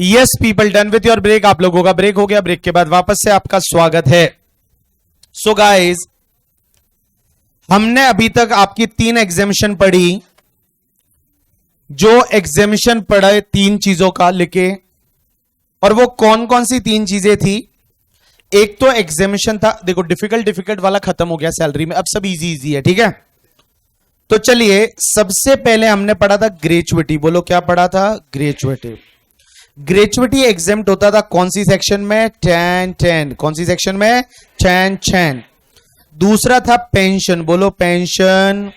Yes people, done with your break. आप लोगों का ब्रेक हो गया, ब्रेक के बाद वापस से आपका स्वागत है। सो गाइस, हमने अभी तक आपकी 3 एग्जामिशन पढ़ी। जो एग्जामिशन पढ़े 3 चीजों का लिखे, और वो कौन कौन सी 3 चीजें थी। एक तो एग्जामिशन था, देखो डिफिकल्ट वाला खत्म हो गया सैलरी में, अब सब इजी इजी है, ठीक है। तो चलिए, सबसे पहले हमने पढ़ा था ग्रेचुइटी। बोलो क्या पढ़ा था? ग्रेचुइटी। ग्रेचुइटी एग्जेम्प्ट होता था कौन सी सेक्शन में? 10 कौन सी सेक्शन में? 10। दूसरा था पेंशन। बोलो पेंशन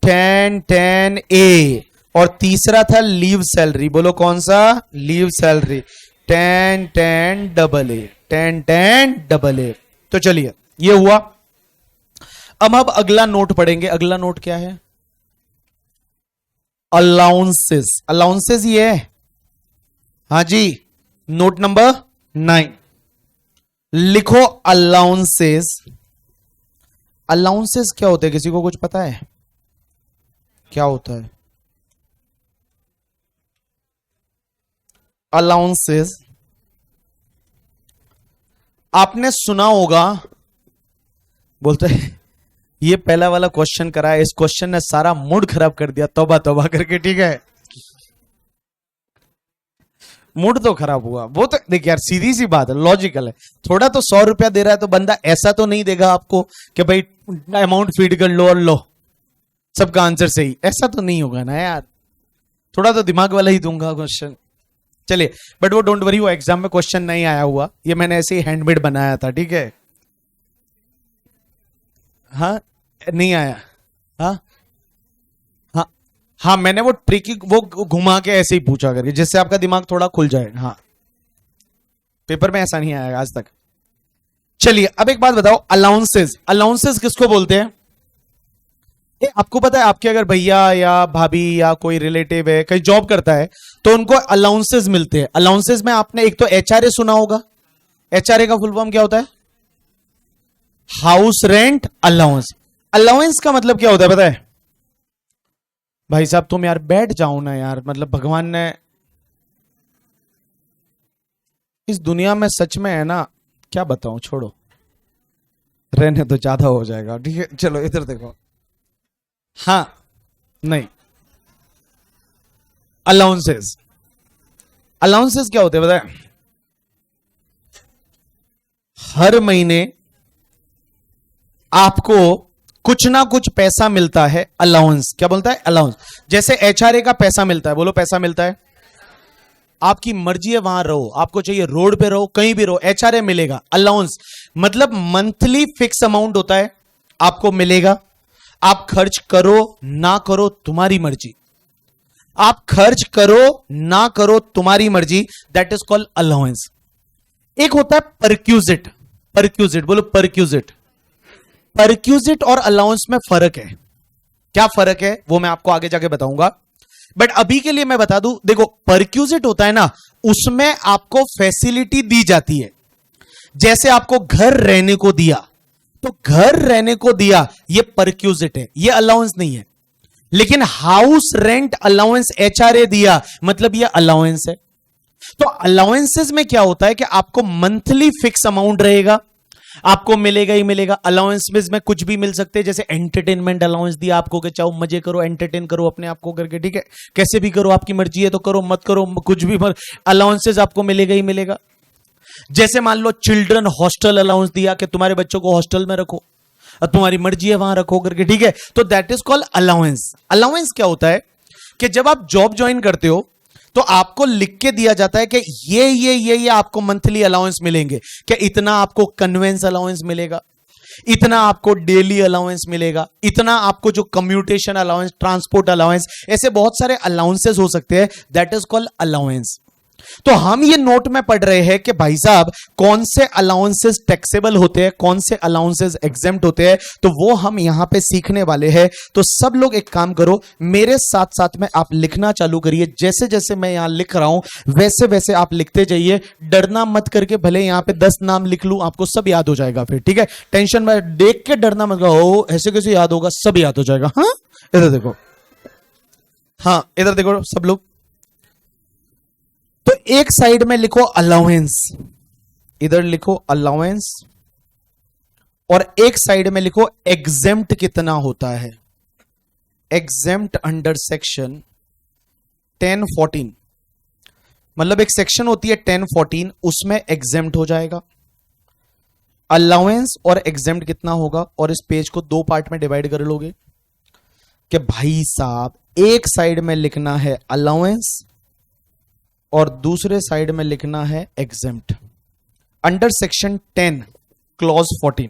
10A। और तीसरा था लीव सैलरी। बोलो कौन सा? Leave salary 10AA। तो चलिए, ये हुआ। अब अगला नोट पढ़ेंगे। अगला नोट क्या है? अलाउंसेस। अलाउंसेस ये है, हाँ जी, नोट नंबर 9 लिखो। अलाउंसेस। अलाउंसेस क्या होते हैं? किसी को कुछ पता है क्या होता है अलाउंसेस? आपने सुना होगा, बोलते हैं ये पहला वाला क्वेश्चन करा है, इस क्वेश्चन ने सारा मूड खराब कर दिया, तौबा तौबा करके, ठीक है। मूड तो खराब हुआ। वो तो देखिए यार, सीधी सी बात है, लॉजिकल है। थोड़ा तो 100 रुपया दे रहा है तो बंदा ऐसा तो नहीं देगा आपको कि भाई अमाउंट फीड कर लो और लो सबका आंसर सही, ऐसा तो नहीं होगा ना यार। थोड़ा तो दिमाग वाला ही दूंगा क्वेश्चन। चलिए, बट वो डोंट वरी, वो एग्जाम में क्वेश्चन नहीं आया हुआ, ये मैंने ऐसे ही हैंडमेड बनाया था, ठीक है। हाँ, नहीं आया। हाँ हाँ, मैंने वो ट्रिकी वो घुमा के ऐसे ही पूछा करके, जिससे आपका दिमाग थोड़ा खुल जाए। हाँ, पेपर में ऐसा नहीं आया आज तक। चलिए, अब एक बात बताओ, अलाउंसेस। अलाउंसेस किसको बोलते हैं? आपको पता है, आपके अगर भैया या भाभी या कोई रिलेटिव है कहीं जॉब करता है तो उनको अलाउंसेस मिलते हैं। अलाउंसेस में आपने एक तो एचआरए सुना होगा। एचआरए का फुल फॉर्म क्या होता है? House rent allowance. अलाउंस का मतलब क्या होता है पता है? भाई साहब तुम यार बैठ जाओ ना यार, मतलब भगवान ने इस दुनिया में सच में है ना, क्या बताऊं, छोड़ो, रहने तो ज्यादा हो जाएगा, ठीक है। चलो इधर देखो। हाँ, नहीं, अलाउंसेस। अलाउंसेस क्या होते हैं पता है? हर महीने आपको कुछ ना कुछ पैसा मिलता है, अलाउंस। क्या बोलता है? अलाउंस। जैसे एचआरए का पैसा मिलता है, बोलो पैसा मिलता है। आपकी मर्जी है, वहां रहो, आपको चाहिए रोड पे रहो, कहीं भी रहो, एचआरए मिलेगा। अलाउंस मतलब मंथली फिक्स अमाउंट होता है, आपको मिलेगा। आप खर्च करो ना करो तुम्हारी मर्जी, आप खर्च करो ना करो तुम्हारी मर्जी, दैट इज कॉल्ड अलाउंस। एक होता है परक्यूजिट। परक्यूजिट, बोलो परक्यूजिट। परक्यूजिट और अलाउंस में फर्क है। क्या फर्क है वो मैं आपको आगे जाके बताऊंगा, बट अभी के लिए मैं बता दूं। देखो, परक्यूजिट होता है ना, उसमें आपको फैसिलिटी दी जाती है। जैसे आपको घर रहने को दिया, तो घर रहने को दिया, ये परक्यूजिट है, ये अलाउंस नहीं है। लेकिन हाउस रेंट अलाउंस एचआरए दिया, मतलब ये अलाउंस है। तो अलाउंसेस में क्या होता है कि आपको मंथली फिक्स अमाउंट रहेगा, आपको मिलेगा ही मिलेगा। अलाउंसेस में कुछ भी मिल सकते हैं, जैसे एंटरटेनमेंट अलाउंस दिया आपको कि चाहो मजे करो, एंटरटेन करो अपने आप को करके, ठीक है। कैसे भी करो, आपकी मर्जी है तो करो, मत करो, कुछ भी अलाउंसेस आपको मिलेगा ही मिलेगा। जैसे मान लो चिल्ड्रन हॉस्टल अलाउंस दिया कि तुम्हारे बच्चों को हॉस्टल में रखो, तुम्हारी मर्जी है वहां रखो करके, ठीक है। तो that is called allowance. Allowance क्या होता है कि जब आप जॉब ज्वाइन करते हो तो आपको लिख के दिया जाता है कि ये आपको मंथली अलाउंस मिलेंगे, कि इतना आपको कन्वेंस अलाउंस मिलेगा, इतना आपको डेली अलाउंस मिलेगा, इतना आपको जो कम्यूटेशन अलाउंस, ट्रांसपोर्ट अलाउंस, ऐसे बहुत सारे अलाउंसेस हो सकते हैं, दैट इज कॉल्ड अलाउंस। तो हम ये नोट में पढ़ रहे हैं कि भाई साहब कौन से अलाउंसेस टैक्सेबल होते हैं, कौन से अलाउंसेस एग्जेम्प्ट होते हैं, तो वो हम यहां पे सीखने वाले हैं। तो सब लोग एक काम करो, मेरे साथ साथ में आप लिखना चालू करिए। जैसे जैसे मैं यहां लिख रहा हूं वैसे वैसे आप लिखते जाइए, डरना मत करके। भले यहां पे 10 नाम लिख लूं, आपको सब याद हो जाएगा फिर, ठीक है। टेंशन में देख के डरना मत, ओ ऐसे कैसे याद होगा, सब याद हो जाएगा। हाँ, इधर देखो, हाँ इधर देखो सब लोग। तो एक साइड में लिखो अलाउंस, इधर लिखो अलाउंस, और एक साइड में लिखो एग्जेम्प्ट कितना होता है। एग्जेम्प्ट अंडर सेक्शन 1014, मतलब एक सेक्शन होती है 1014, उसमें एग्जेम्प्ट हो जाएगा। अलाउंस और एग्जेम्प्ट कितना होगा, और इस पेज को दो पार्ट में डिवाइड कर लोगे कि भाई साहब एक साइड में लिखना है अलाउंस और दूसरे साइड में लिखना है एग्जेम्प्ट अंडर सेक्शन 10 क्लॉज 14।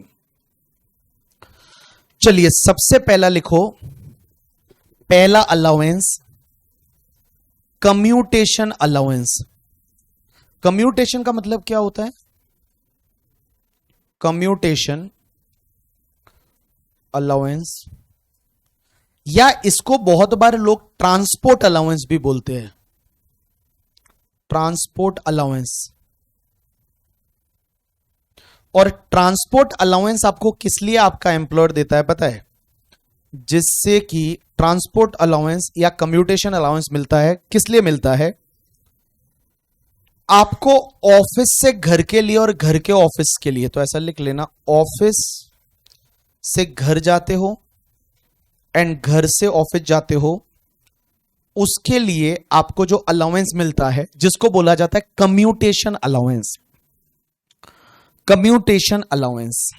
चलिए सबसे पहला लिखो, पहला अलाउंस कम्यूटेशन अलाउंस। कम्यूटेशन का मतलब क्या होता है? कम्यूटेशन अलाउंस, या इसको बहुत बार लोग ट्रांसपोर्ट अलाउंस भी बोलते हैं। ट्रांसपोर्ट अलाउंस, और ट्रांसपोर्ट अलाउंस आपको किस लिए आपका एम्प्लॉयर देता है पता है? जिससे कि ट्रांसपोर्ट अलाउंस या कम्यूटेशन अलाउंस मिलता है, किस लिए मिलता है? आपको ऑफिस से घर के लिए और घर के ऑफिस के लिए, तो ऐसा लिख लेना, ऑफिस से घर जाते हो एंड घर से ऑफिस जाते हो, उसके लिए आपको जो अलाउंस मिलता है जिसको बोला जाता है commutation allowance. Commutation allowance,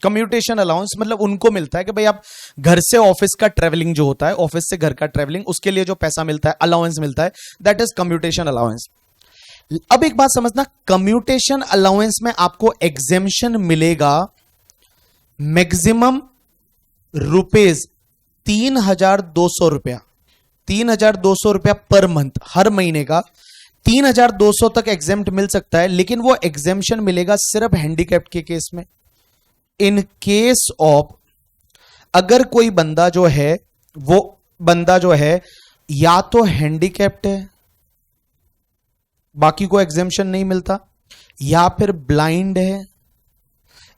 commutation allowance मतलब उनको मिलता है कि भाई आप घर से ऑफिस का ट्रेवलिंग जो होता है, ऑफिस से घर का ट्रेवलिंग, उसके लिए जो पैसा मिलता है, अलाउंस मिलता है, दैट इज कम्यूटेशन अलाउंस। अब एक बात समझना, कम्यूटेशन अलाउंस में आपको एग्जेम्पशन मिलेगा मैक्सिमम रुपीज 3,200 रुपया, 3,200 रुपया पर मंथ, हर महीने का 3,200 तक एग्जेम्प्ट मिल सकता है। लेकिन वो एग्जेम्पशन मिलेगा सिर्फ हैंडीकैप्ड के केस में। इन केस ऑफ, अगर कोई बंदा जो है, वो बंदा जो है या तो हैंडीकैप्ड है, बाकी को एग्जेम्पशन नहीं मिलता, या फिर ब्लाइंड है,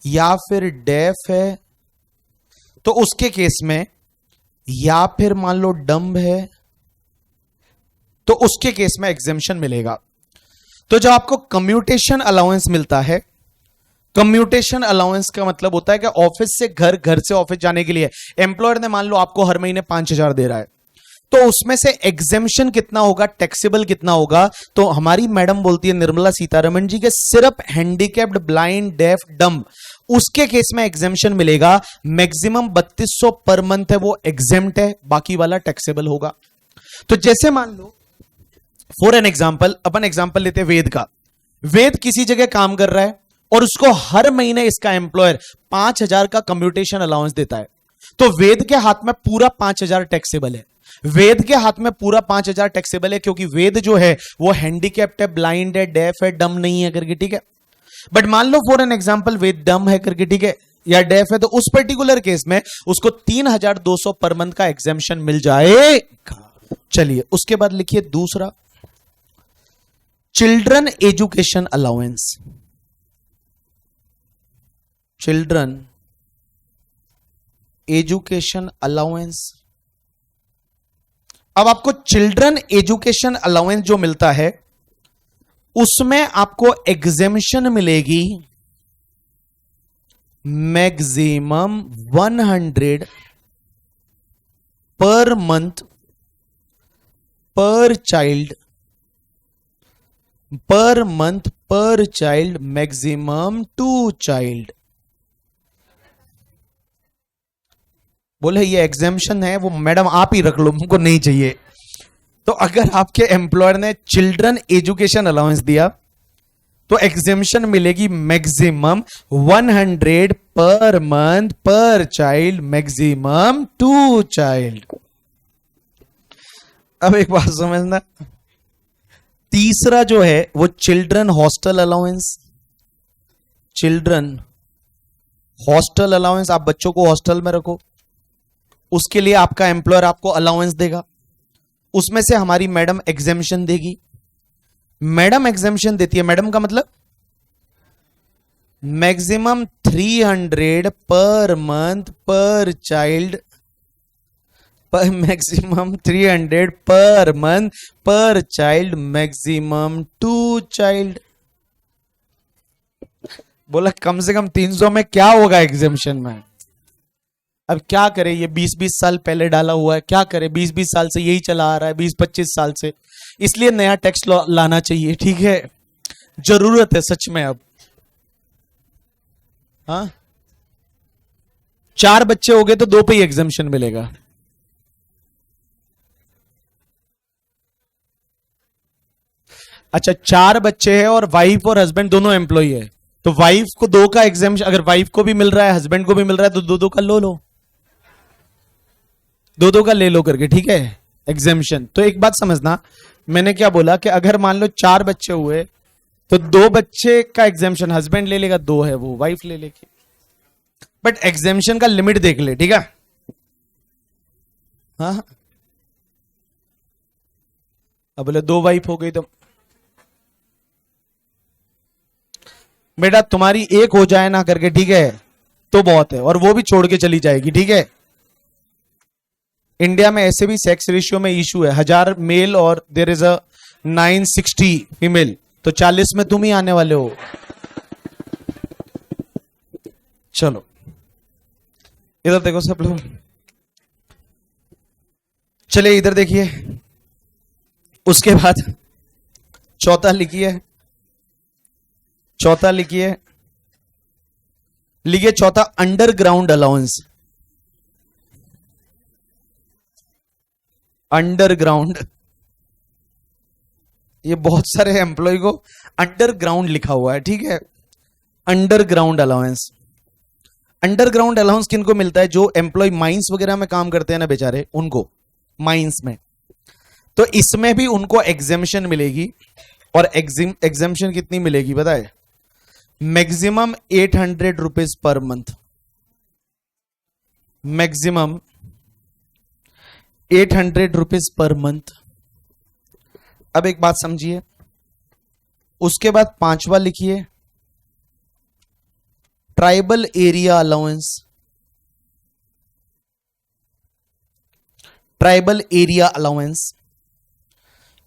या फिर डेफ है, तो उसके केस में, या फिर मान लो डम्ब है, तो उसके केस में एग्जेम्पशन मिलेगा। तो जब आपको कम्यूटेशन अलाउंस मिलता है, कम्यूटेशन अलाउंस का मतलब होता है कि ऑफिस से घर, घर से ऑफिस जाने के लिए एम्प्लॉयर ने मान लो आपको हर महीने 5,000 दे रहा है, तो उसमें से एग्जेम्पशन कितना होगा, टैक्सेबल कितना होगा? तो हमारी मैडम बोलती है निर्मला सीतारमण जी के सिर्फ हैंडीकैप्ड, ब्लाइंड, डेफ, डम्ब, उसके केस में एग्जेम्पशन मिलेगा मैक्सिमम 3,200 पर मंथ है, वो एग्जेम्प्ट है, बाकी वाला टैक्सेबल होगा। तो जैसे मान लो फॉर एन एग्जाम्पल, अपन एग्जाम्पल लेते हैं वेद का। वेद किसी जगह काम कर रहा है और उसको हर महीने इसका एम्प्लॉयर 5,000 का कम्यूटेशन अलाउंस देता है, तो वेद के हाथ में पूरा 5,000 टैक्सेबल है। वेद के हाथ में पूरा 5,000 टैक्सेबल है, क्योंकि वेद जो है वो हैंडीकैप्ड है, ब्लाइंड है, डेफ है, डम नहीं है करके, ठीक है। बट मान लो फॉर एन एग्जाम्पल वेद डम है करके, ठीक है, या डेफ है, तो उस पर्टिकुलर केस में उसको 3,200 पर मंथ का एग्जेम्पशन मिल जाएगा। चलिए उसके बाद लिखिए दूसरा, children education allowance. Children education allowance, अब आपको चिल्ड्रन एजुकेशन अलाउंस जो मिलता है उसमें आपको एग्जेम्पशन मिलेगी मैक्सिमम 100 पर मंथ पर चाइल्ड, पर मंथ पर चाइल्ड, मैक्सिमम 2 चाइल्ड। बोले ये एग्जेम्पशन है, वो मैडम आप ही रख लो, मुझको नहीं चाहिए। तो अगर आपके एम्प्लॉयर ने चिल्ड्रन एजुकेशन अलाउंस दिया तो एग्जेम्पशन मिलेगी मैक्सिमम 100 पर मंथ पर चाइल्ड, मैक्सिमम 2 चाइल्ड। अब एक बात समझना, तीसरा जो है वो children hostel allowance. Children hostel allowance, आप बच्चों को हॉस्टल में रखो, उसके लिए आपका एम्प्लॉयर आपको अलाउंस देगा, उसमें से हमारी मैडम एग्जेम्पशन देगी। मैडम एग्जेम्पशन देती है, मैडम का मतलब मैक्सिमम 300 पर मंथ पर चाइल्ड, मैक्सिमम 300 पर मंथ पर चाइल्ड, मैक्सिमम 2 चाइल्ड। बोला कम से कम 300 में क्या होगा एग्जेम्पशन में। अब क्या करे, ये 20-20 साल पहले डाला हुआ है, क्या करे, 20-20 साल से यही चला आ रहा है, 20-25 साल से। इसलिए नया टैक्स लाना चाहिए, ठीक है, जरूरत है सच में अब। हाँ, 4 बच्चे हो गए तो 2 पे ही एग्जेम्पशन मिलेगा। अच्छा, 4 बच्चे हैं और वाइफ और हस्बैंड दोनों एम्प्लॉय है, तो वाइफ को 2 का एग्जेम्पशन, अगर वाइफ को भी मिल रहा है हस्बैंड को भी मिल रहा है तो 2-2 का लो, 2-2 का ले लो करके, ठीक है, एग्जेम्पशन। तो एक बात समझना, मैंने क्या बोला कि अगर मान लो 4 बच्चे हुए तो 2 बच्चे का एग्जेम्पशन हस्बैंड ले लेगा, 2 है वो वाइफ ले लेगी, बट एग्जेम्पशन का लिमिट देख ले, ठीक है। हाँ, अब बोले 2 वाइफ हो गई तो बेटा तुम्हारी एक हो जाए ना करके, ठीक है, तो बहुत है, और वो भी छोड़ के चली जाएगी, ठीक है। इंडिया में ऐसे भी सेक्स रेशियो में इशू है, 1000 मेल और देयर इज अ 960 फीमेल, तो 40 में तुम ही आने वाले हो। चलो इधर देखो सब लोग, चलिए इधर देखिए। उसके बाद चौथा लिखिए, चौथा लिखिए, लिखिए चौथा, अंडरग्राउंड अलाउंस। अंडरग्राउंड, ये बहुत सारे एम्प्लॉय को अंडरग्राउंड लिखा हुआ है, ठीक है। अंडरग्राउंड अलाउंस, अंडरग्राउंड अलाउंस किनको मिलता है? जो एम्प्लॉय माइंस वगैरह में काम करते हैं ना बेचारे, उनको, माइंस में। तो इसमें भी उनको एग्जेम्पशन मिलेगी, और एग्जेम्पशन कितनी मिलेगी बताए? Maximum 800 rupees per month, maximum 800 rupees per month. अब एक बात समझिए, उसके बाद 5वां लिखिए, tribal area allowance. Tribal area allowance,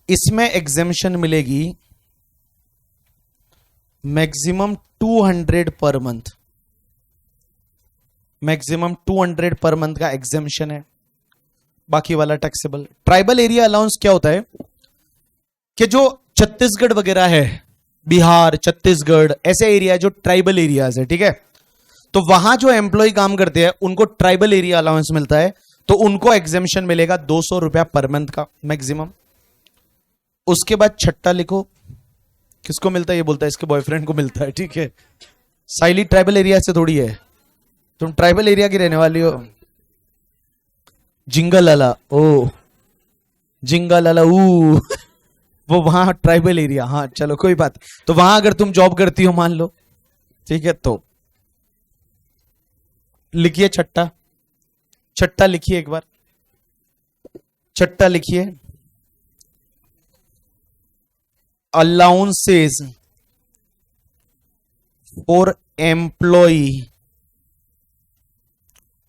इसमें एग्जेम्पशन मिलेगी maximum 200 per month, maximum 200 per month का एग्जेम्पशन है, बाकी वाला टैक्सेबल। ट्राइबल एरिया अलाउंस क्या होता है कि जो छत्तीसगढ़ वगैरह है, बिहार, छत्तीसगढ़, ऐसे एरिया जो ट्राइबल एरियाज है, ठीक है, तो वहां जो एम्प्लॉय काम करते हैं उनको ट्राइबल एरिया अलाउंस मिलता है, तो उनको एग्जेम्पशन मिलेगा 200 रुपया पर मंथ का मैक्सिमम। उसके बाद छठा लिखो, किसको मिलता है? ये बोलता है इसके बॉयफ्रेंड को मिलता है, ठीक है। साइली ट्राइबल एरिया से थोड़ी है, तुम ट्राइबल एरिया की रहने वाली हो। जिंगलाला, ओ जिंगलाला, वो वहां ट्राइबल एरिया, हाँ चलो कोई बात। तो वहां अगर तुम जॉब करती हो मान लो, ठीक है, तो लिखिए छठा, छठा लिखिए एक बार, छठा लिखिए, allowances for employ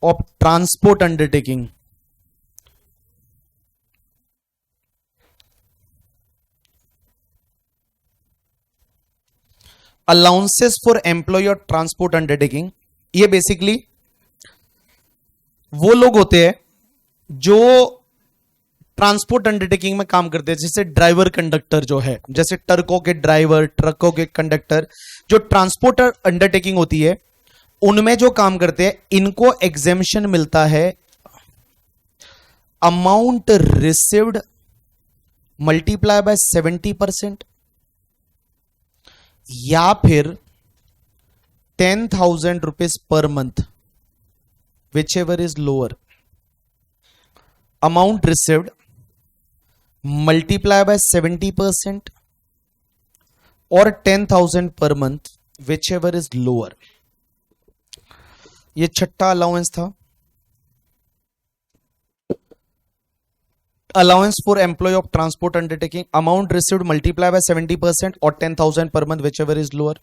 of transport undertaking. Allowances for employ of transport undertaking, ये बेसिकली वो लोग होते हैं जो ट्रांसपोर्ट अंडरटेकिंग में काम करते हैं, जैसे ड्राइवर कंडक्टर जो है, जैसे ट्रकों के ड्राइवर, ट्रकों के कंडक्टर, जो ट्रांसपोर्ट अंडरटेकिंग होती है उनमें जो काम करते हैं, इनको एग्जेम्पशन मिलता है अमाउंट रिसीव्ड मल्टीप्लाई बाय 70%, या फिर 10,000 rupees per month, whichever is lower. Amount received multiply by 70% और 10,000 per month, whichever is lower. ये छठा अलाउंस था, allowance for employ of transport undertaking, amount received multiply by 70% और 10,000 per month, whichever is lower.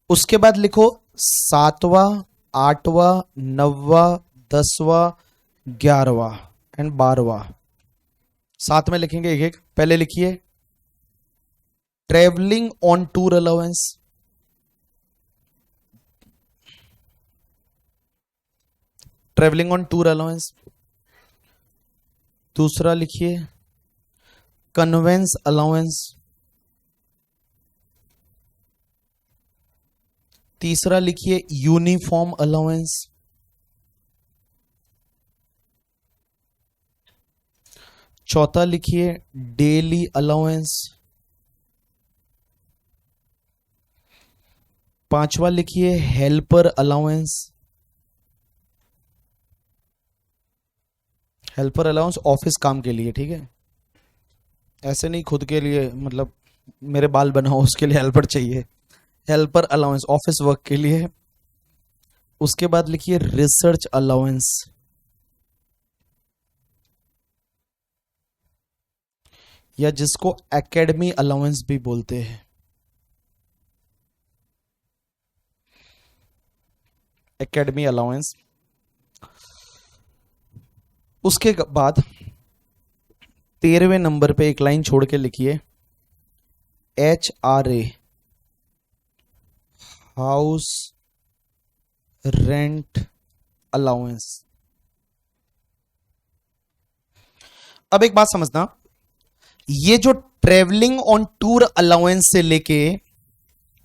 उसके बाद लिखो 7वां, 8वां, 9वां, 10वां, 11वां and 12वां साथ में लिखेंगे एक एक। पहले लिखिए travelling on tour allowance, travelling on tour allowance. दूसरा लिखिए कन्वेंस अलाउंस। तीसरा लिखिए यूनिफॉर्म अलाउंस। चौथा लिखिए डेली अलाउंस। पांचवा लिखिए helper allowance. Helper allowance office काम के लिए, ठीक है, ऐसे नहीं खुद के लिए, मतलब मेरे बाल बनाओ उसके लिए हेल्पर चाहिए। हेल्पर अलाउंस ऑफिस वर्क के लिए। उसके बाद लिखिए रिसर्च अलाउंस, या जिसको एकेडमी अलाउंस भी बोलते हैं। Academy allowance. उसके बाद 13वें नंबर पे एक लाइन छोड़ के लिखिए HRA, हाउस रेंट अलाउंस। अब एक बात समझना, ये जो ट्रेवलिंग ऑन टूर अलाउंस से लेके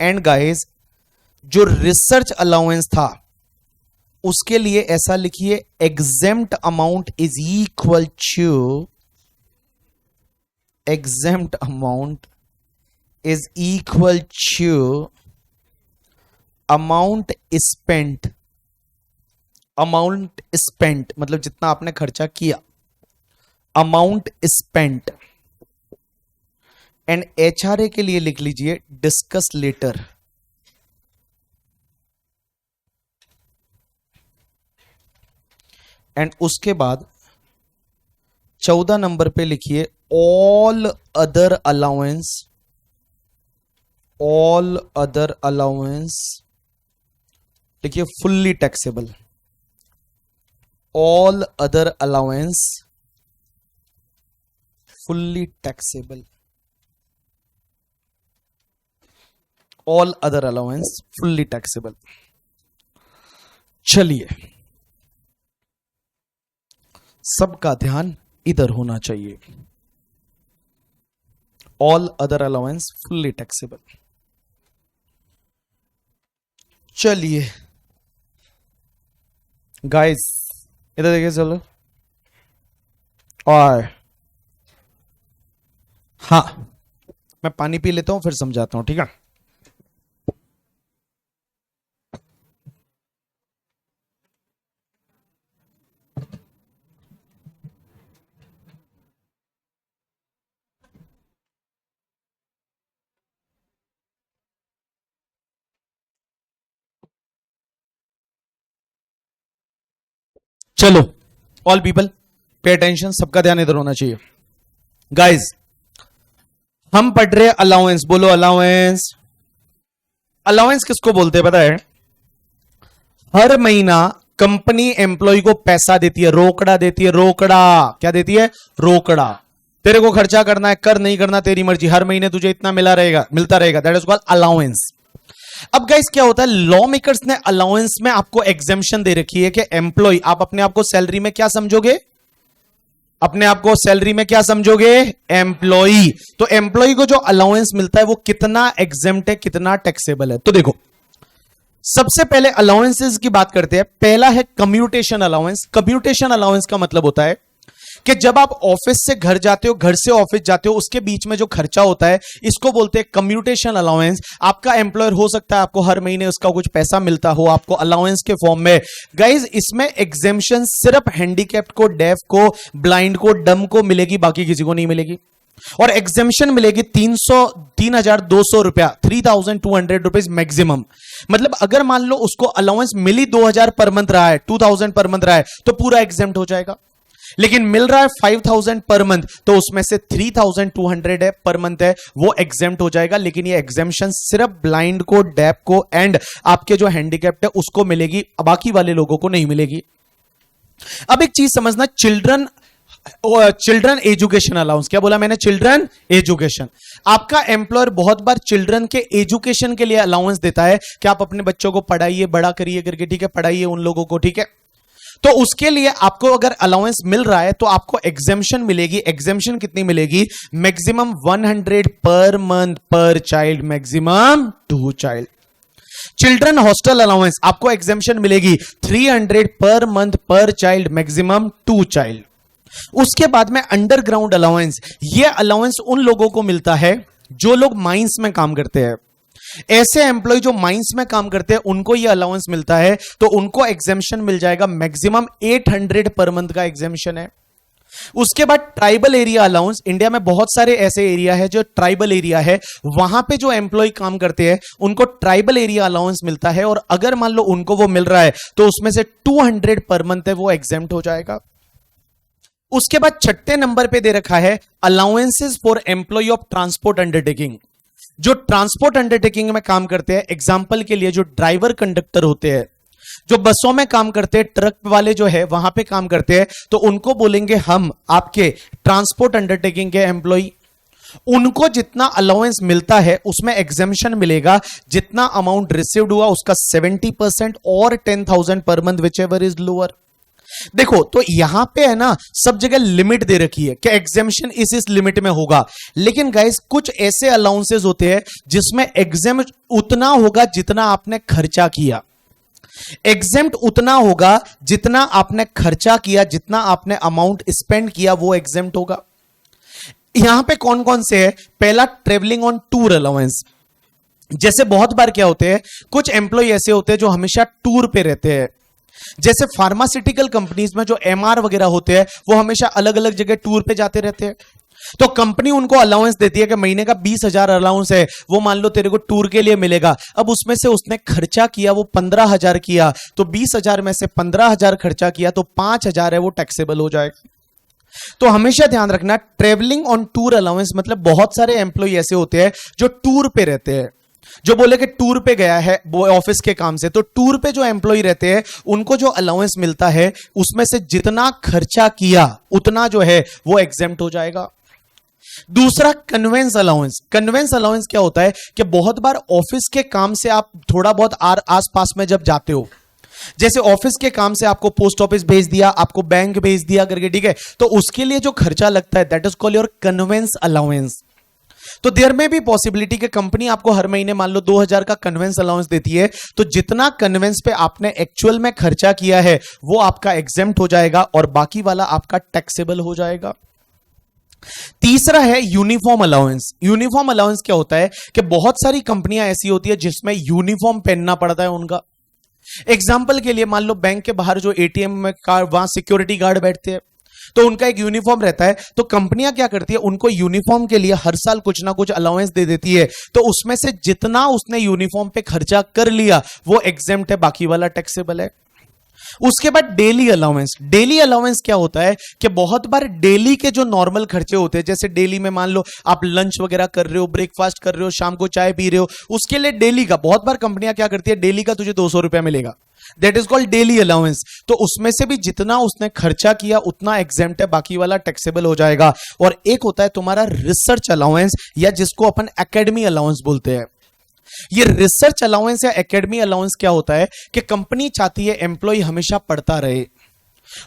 एंड गाइस जो रिसर्च अलाउंस था उसके लिए ऐसा लिखिए exempt amount is equal to, exempt amount is equal to amount spent. Amount spent मतलब जितना आपने खर्चा किया, अमाउंट स्पेंट। एंड HRA के लिए लिख लीजिए डिस्कस लेटर। एंड उसके बाद 14 नंबर पे लिखिए all other allowance, all other allowance लिखिए fully taxable. All other allowance fully taxable. All other allowance fully taxable. चलिए, सबका ध्यान इधर होना चाहिए। All other allowance fully taxable. चलिए गाइस इधर देखिए, चलो। और हाँ, मैं पानी पी लेता हूं फिर समझाता हूं, ठीक है। चलो ऑल पीपल पे अटेंशन, सबका ध्यान इधर होना चाहिए। गाइस हम पढ़ रहे अलाउंस, बोलो अलाउंस। अलाउंस किसको बोलते हैं पता है? हर महीना कंपनी एम्प्लॉय को पैसा देती है, रोकड़ा देती है। रोकड़ा क्या देती है? रोकड़ा। तेरे को खर्चा करना है, कर, नहीं करना तेरी मर्जी, हर महीने तुझे इतना मिलता रहेगा। That is called allowance. अब गाइस क्या होता है, लॉ मेकर्स ने अलाउंस में आपको एग्जेम्पशन दे रखी है कि एम्प्लॉय, आप अपने आप को सैलरी में क्या समझोगे? अपने आप को सैलरी में क्या समझोगे? एम्प्लॉय। तो एम्प्लॉय को जो अलाउंस मिलता है वो कितना एग्जेम्प्ट है, कितना टैक्सेबल है? तो देखो, सबसे पहले अलाउंसेस की बात करते हैं। पहला है कम्यूटेशन अलाउंस। कम्यूटेशन अलाउंस का मतलब होता है कि जब आप ऑफिस से घर जाते हो, घर से ऑफिस जाते हो, उसके बीच में जो खर्चा होता है, इसको बोलते हैं कम्यूटेशन अलाउंस। आपका एम्प्लॉयर हो सकता है आपको हर महीने उसका कुछ पैसा मिलता हो आपको अलाउंस के फॉर्म में। गाइज इसमें एग्जेम्पशन सिर्फ हैंडीकैप्ड को, डेफ को, ब्लाइंड को, डम को मिलेगी, बाकी किसी को नहीं मिलेगी। और एग्जेम्पशन मिलेगी 3,200 रुपया, 3,200 रुपीज मैक्सिमम। मतलब अगर मान लो उसको अलाउंस मिली 2,000 पर मंथ रहा है, 2,000 पर मंथ रहा है, तो पूरा एग्जेम्प्ट हो जाएगा। लेकिन मिल रहा है 5,000 पर मंथ, तो उसमें से 3,200 है पर मंथ है, वो एग्जेम्प्ट हो जाएगा। लेकिन ये एग्जेम्पशन सिर्फ ब्लाइंड को, डेफ को एंड आपके जो हैंडीकैप्ड है उसको मिलेगी, बाकी वाले लोगों को नहीं मिलेगी। अब एक चीज समझना, चिल्ड्रन एजुकेशन अलाउंस, क्या बोला मैंने? Children education. आपका एम्प्लॉयर बहुत बार चिल्ड्रन के एजुकेशन के लिए अलाउंस देता है कि आप अपने बच्चों को पढ़ाइए, बड़ा करिए करके, ठीक है, पढ़ाइए उन लोगों को, ठीक है। तो उसके लिए आपको अगर अलाउंस मिल रहा है तो आपको एग्जेम्पशन मिलेगी। एग्जेम्पशन कितनी मिलेगी? मैक्सिमम 100 पर मंथ पर child, maximum 2 child. Children hostel allowance आपको एग्जेम्पशन मिलेगी 300 पर मंथ पर चाइल्ड, मैक्सिमम 2 चाइल्ड। उसके बाद में अंडरग्राउंड अलाउंस, ये अलाउंस उन लोगों को मिलता है जो लोग माइंस में काम करते हैं। ऐसे एम्प्लॉय जो माइंस में काम करते हैं उनको ये अलाउंस मिलता है, तो उनको एग्जेम्पशन मिल जाएगा, मैक्सिमम 800 पर मंथ का एग्जेम्पशन है। उसके बाद ट्राइबल एरिया अलाउंस, इंडिया में बहुत सारे ऐसे एरिया है जो ट्राइबल एरिया है, वहां पे जो एम्प्लॉय काम करते हैं उनको ट्राइबल एरिया अलाउंस मिलता है, और अगर मान लो उनको वो मिल रहा है तो उसमें से 200 पर मंथ है वो एग्जेम्प्ट हो जाएगा। उसके बाद छठे नंबर पे दे रखा है allowances for employ of transport undertaking. जो ट्रांसपोर्ट अंडरटेकिंग में काम करते हैं, एग्जाम्पल के लिए जो ड्राइवर कंडक्टर होते हैं, जो बसों में काम करते हैं, ट्रक वाले जो है वहां पे काम करते हैं, तो उनको बोलेंगे हम आपके ट्रांसपोर्ट अंडरटेकिंग के एम्प्लॉय। उनको जितना अलाउंस मिलता है उसमें एग्जेम्पशन मिलेगा, जितना अमाउंट रिसीव्ड हुआ उसका 70% और 10,000 per month, whichever is lower. देखो तो यहां पे है ना, सब जगह लिमिट दे रखी है कि एग्जेम्पशन इस लिमिट में होगा, लेकिन गाइस कुछ ऐसे अलाउंसेस होते हैं जिसमें एग्जेम्प्ट उतना होगा जितना आपने खर्चा किया। एग्जेम्प्ट उतना होगा जितना आपने खर्चा किया, जितना आपने अमाउंट स्पेंड किया वो एग्जेम्प्ट होगा। यहां पे कौन कौन से है? पहला, ट्रेवलिंग ऑन टूर अलाउंस। जैसे बहुत बार क्या होते हैं, कुछ एम्प्लॉय ऐसे होते हैं जो हमेशा टूर पे रहते हैं। जैसे फार्मास्यूटिकल कंपनीज में जो एमआर वगैरह होते हैं वो हमेशा अलग अलग जगह टूर पे जाते रहते हैं, तो कंपनी उनको अलाउंस देती है कि महीने का 20,000 अलाउंस है, वो मान लो तेरे को टूर के लिए मिलेगा। अब उसमें से उसने खर्चा किया वो 15,000 किया, तो 20,000 में से 15,000 खर्चा किया तो 5,000 है वो टैक्सेबल हो जाएगा। तो हमेशा ध्यान रखना, ट्रेवलिंग ऑन टूर अलाउंस मतलब बहुत सारे एम्प्लॉय ऐसे होते हैं जो टूर पे रहते हैं, जो बोले कि टूर पे गया है वो ऑफिस के काम से, तो टूर पे जो एम्प्लॉय रहते हैं उनको जो अलाउंस मिलता है उसमें से जितना खर्चा किया उतना जो है वो एग्जेम्प्ट हो जाएगा। दूसरा, कन्वेंस अलाउंस। कन्वेंस अलाउंस क्या होता है कि बहुत बार ऑफिस के काम से आप थोड़ा बहुत आसपास में जब जाते हो, जैसे ऑफिस के काम से आपको पोस्ट ऑफिस भेज दिया, आपको बैंक भेज दिया करके, ठीक है, तो उसके लिए जो खर्चा लगता है that is called your convince allowance. तो देयर में भी पॉसिबिलिटी कि कंपनी आपको हर महीने मान लो 2,000 का कन्वेंस अलाउंस देती है, तो जितना कन्वेंस पे आपने एक्चुअल में खर्चा किया है वो आपका एग्जेम्प्ट हो जाएगा और बाकी वाला आपका टैक्सेबल हो जाएगा। तीसरा है यूनिफॉर्म अलाउंस। यूनिफॉर्म अलाउंस क्या होता है कि बहुत सारी कंपनियां ऐसी होती है जिसमें यूनिफॉर्म पहनना पड़ता है उनका। एग्जाम्पल के लिए मान लो बैंक के बाहर जो एटीएम में वहां सिक्योरिटी गार्ड बैठते हैं, तो उनका एक यूनिफॉर्म रहता है, तो कंपनियां क्या करती है उनको यूनिफॉर्म के लिए हर साल कुछ ना कुछ अलाउंस दे देती है, तो उसमें से जितना उसने यूनिफॉर्म पे खर्चा कर लिया वो एग्जेम्प्ट है, बाकी वाला टैक्सेबल है। उसके बाद डेली अलाउंस। डेली अलाउंस क्या होता है कि बहुत बार डेली के जो नॉर्मल खर्चे होते हैं, जैसे डेली में मान लो आप लंच वगैरह कर रहे हो, ब्रेकफास्ट कर रहे हो, शाम को चाय पी रहे हो, उसके लिए डेली का बहुत बार कंपनियां क्या करती है, डेली का तुझे 200 रुपया मिलेगा, that is called daily allowance. तो उसमें से भी जितना उसने खर्चा किया उतना एग्जेम्प्ट है, बाकी वाला टैक्सेबल हो जाएगा। और एक होता है तुम्हारा रिसर्च अलाउंस, या जिसको अपन एकेडमी अलाउंस बोलते हैं। ये रिसर्च अलाउंस या एकेडमी अलाउंस क्या होता है कि कंपनी चाहती है एम्प्लॉय हमेशा पढ़ता रहे,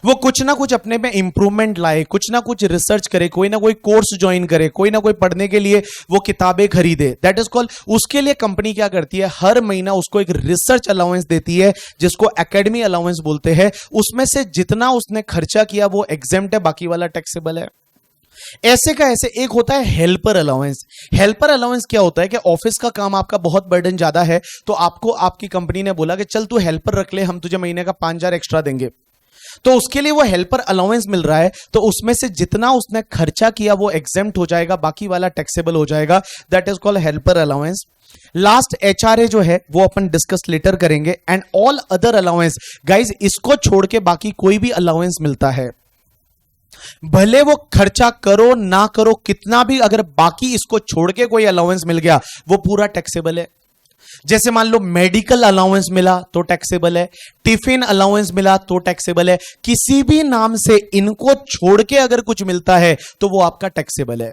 वो कुछ ना कुछ अपने में इंप्रूवमेंट लाए, कुछ ना कुछ रिसर्च करे, कोई ना कोई कोर्स ज्वाइन करे, कोई ना कोई पढ़ने के लिए वो किताबें खरीदे, दैट इज कॉल्ड। उसके लिए कंपनी क्या करती है, हर महीना उसको एक रिसर्च अलाउंस देती है जिसको एकेडमी अलाउंस बोलते हैं। उसमें से जितना उसने खर्चा किया वो एग्जेम्प्ट है, बाकी वाला टैक्सेबल है। ऐसे का ऐसे एक होता है हेल्पर अलाउंस। हेल्पर अलाउंस क्या होता है कि ऑफिस का काम आपका बहुत बर्डन ज्यादा है, तो आपको आपकी कंपनी ने बोला कि चल तू हेल्पर रख ले, हम तुझे महीने का 5,000 एक्स्ट्रा देंगे, तो उसके लिए वो हेल्पर अलाउंस मिल रहा है, तो उसमें से जितना उसने खर्चा किया वो एग्जेम्प्ट हो जाएगा, बाकी वाला टैक्सेबल हो जाएगा, that is called helper allowance. Last HRA जो है वो अपन डिस्कस लेटर करेंगे। And all other allowance guys, इसको छोड़ के बाकी कोई भी अलाउंस मिलता है, भले वो खर्चा करो ना करो कितना भी, अगर बाकी इसको छोड़ के कोई अलाउंस मिल गया वो पूरा टैक्सेबल है। जैसे मान लो मेडिकल अलाउंस मिला तो टैक्सेबल है, टिफिन अलाउंस मिला तो टैक्सेबल है, किसी भी नाम से इनको छोड़ के अगर कुछ मिलता है तो वो आपका टैक्सेबल है।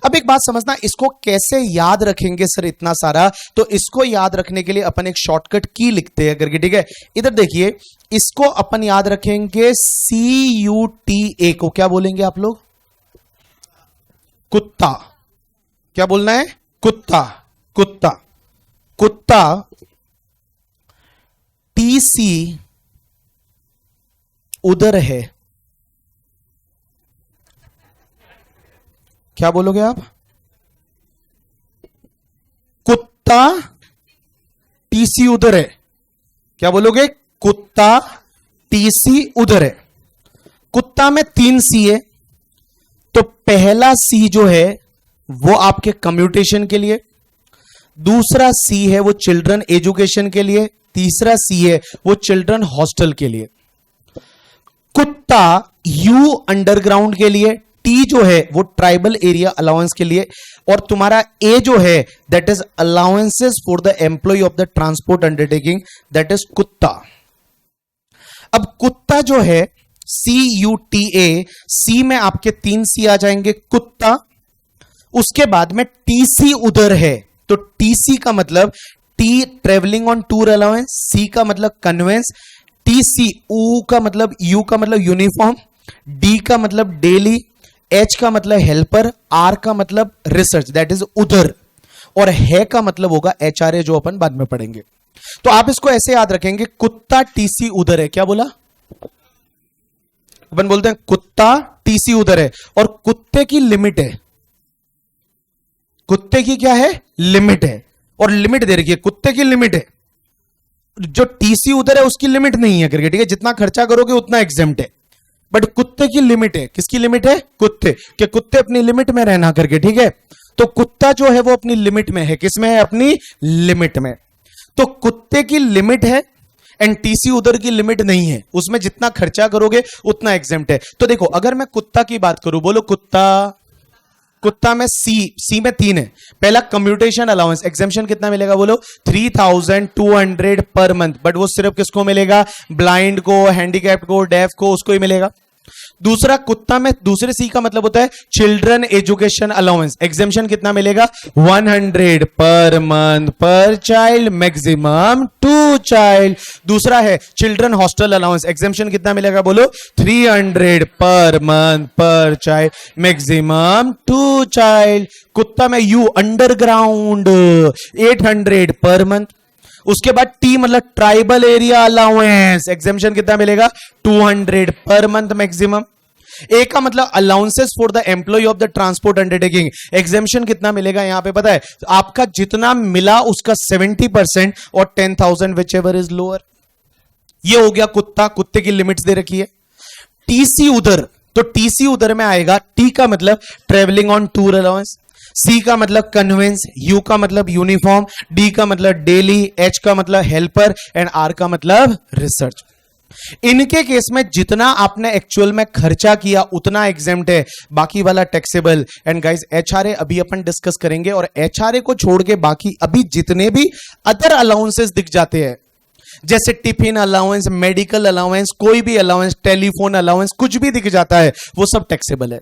अब एक बात समझना, इसको कैसे याद रखेंगे सर इतना सारा, तो इसको याद रखने के लिए अपन एक शॉर्टकट की लिखते हैं करके, ठीक है। इधर देखिए, इसको अपन याद रखेंगे CUTA को क्या बोलेंगे आप लोग? कुत्ता। क्या बोलना है? कुत्ता। कुत्ता। कुत्ता TC उधर है। क्या बोलोगे आप? कुत्ता TC उधर है। क्या बोलोगे? कुत्ता TC उधर है। कुत्ता में 3 C है, तो पहला C जो है वो आपके कम्यूटेशन के लिए, दूसरा C है वो चिल्ड्रन एजुकेशन के लिए, तीसरा C है वो चिल्ड्रन हॉस्टल के लिए। कुत्ता U अंडरग्राउंड के लिए, T जो है वो ट्राइबल एरिया अलाउंस के लिए, और तुम्हारा A जो है that is allowances for the employ of the transport undertaking, that is कुत्ता। अब कुत्ता जो है CUTA, C में आपके 3 C आ जाएंगे, कुत्ता। उसके बाद में TC उधर है, तो TC का मतलब T travelling on tour allowance, C का मतलब कन्वेंस, TC U का मतलब यूनिफॉर्म, D का मतलब डेली, H का मतलब हेल्पर, R का मतलब रिसर्च दैट इज उधर, और है का मतलब होगा HRA जो अपन बाद में पढ़ेंगे। तो आप इसको ऐसे याद रखेंगे, कुत्ता TC उधर है। क्या बोला? अपन बोलते हैं कुत्ता TC उधर है, और कुत्ते की लिमिट है। कुत्ते की क्या है? लिमिट है, और लिमिट दे रखी है, कुत्ते की लिमिट है। जो TC उधर है उसकी लिमिट नहीं है करके, ठीक है, जितना खर्चा करोगे उतना एग्जेम्प्ट है, बट कुत्ते की लिमिट है। किसकी लिमिट है? कुत्ते के। कुत्ते अपनी लिमिट में रहना करके, ठीक है। तो कुत्ता जो है वो अपनी लिमिट में है। किसमें है? अपनी लिमिट में। तो कुत्ते की लिमिट है एंड TC उधर की लिमिट नहीं है, उसमें जितना खर्चा करोगे उतना एग्जेम्प्ट है। तो देखो, अगर मैं कुत्ता की बात करूं, बोलो कुत्ता। कुत्ता में C में 3 है। पहला कम्यूटेशन अलाउंस, एग्जेम्पशन कितना मिलेगा? बोलो 3200 पर मंथ, बट वो सिर्फ किसको मिलेगा? ब्लाइंड को, हैंडीकैप्ड को, डेफ को, उसको ही मिलेगा। दूसरा, कुत्ता में दूसरे C का मतलब होता है चिल्ड्रन एजुकेशन अलाउंस, एग्जेम्पशन कितना मिलेगा? 100 पर मंथ पर चाइल्ड, मैक्सिमम 2 चाइल्ड। दूसरा है चिल्ड्रन हॉस्टल अलाउंस, एग्जेम्पशन कितना मिलेगा? बोलो 300 पर मंथ पर चाइल्ड, मैक्सिमम 2 चाइल्ड। कुत्ता में U अंडरग्राउंड 800 पर मंथ। उसके बाद T मतलब ट्राइबल एरिया अलाउंस, एग्जेम्पशन कितना मिलेगा? 200 पर मंथ मैक्सिमम। A का मतलब allowances for the employ of the transport undertaking, exemption कितना मिलेगा यहां पे पता है? आपका जितना मिला उसका 70% और 10,000 विच एवर इज लोअर। ये हो गया कुत्ता, कुत्ते की लिमिट्स दे रखी है। TC उधर, तो TC उधर में आएगा, T का मतलब travelling on tour allowance, C का मतलब कन्वेंस, U का मतलब यूनिफॉर्म, D का मतलब डेली, H का मतलब हेल्पर एंड R का मतलब रिसर्च। इनके केस में जितना आपने एक्चुअल में खर्चा किया उतना एग्जेम्प्ट है, बाकी वाला टैक्सेबल। एंड गाइस HRA अभी अपन डिस्कस करेंगे, और HRA को छोड़ के बाकी अभी जितने भी अदर अलाउंसेस दिख जाते हैं, जैसे टिफिन अलाउंस, मेडिकल अलाउंस, कोई भी अलाउंस, टेलीफोन अलाउंस, कुछ भी दिख जाता है, वो सब टैक्सेबल है,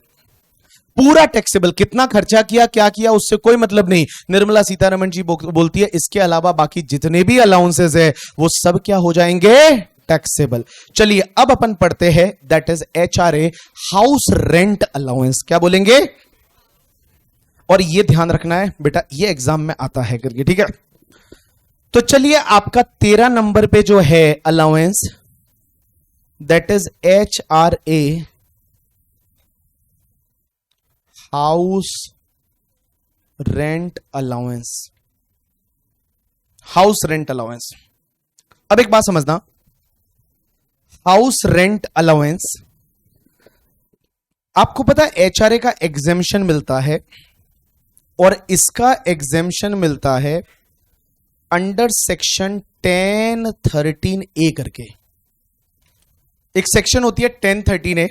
पूरा टैक्सेबल। कितना खर्चा किया, क्या किया, उससे कोई मतलब नहीं। निर्मला सीतारमण जी बोलती है इसके अलावा बाकी जितने भी अलाउंसेस है वो सब क्या हो जाएंगे? टैक्सेबल। चलिए अब अपन पढ़ते हैं, that is HRA, house rent allowance. क्या बोलेंगे? और ये ध्यान रखना है बेटा, ये एग्जाम में आता है करके, ठीक है। तो चलिए, आपका 13 नंबर पे जो है allowance, that is HRA, house rent allowance. House rent allowance, अब एक बात समझना, हाउस रेंट अलाउंस, आपको पता है HRA का एग्जेम्पशन मिलता है, और इसका एग्जेम्पशन मिलता है अंडर सेक्शन 1013A करके। एक सेक्शन होती है 1013A,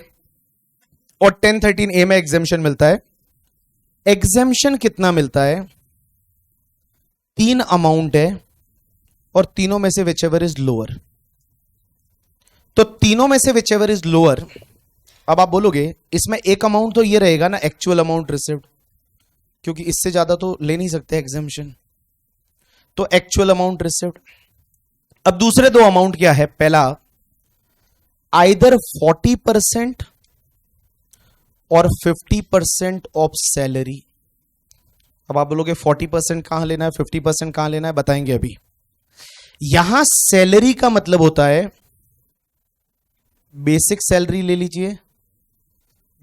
और 1013A में एग्जेम्पशन मिलता है। एग्जेम्पशन कितना मिलता है? 3 अमाउंट है, और तीनों में से विच एवर इज लोअर। तो तीनों में से विच एवर इज लोअर, अब आप बोलोगे इसमें एक अमाउंट तो ये रहेगा ना, एक्चुअल अमाउंट रिसीव्ड, क्योंकि इससे ज्यादा तो ले नहीं सकते एग्जेम्पशन, तो एक्चुअल अमाउंट रिसीव्ड। अब दूसरे दो अमाउंट क्या है, पहला आइदर 40% और 50% ऑफ सैलरी। अब आप बोलोगे 40% कहां लेना है, 50% कहां लेना है, बताएंगे अभी। यहां सैलरी का मतलब होता है बेसिक सैलरी ले लीजिए,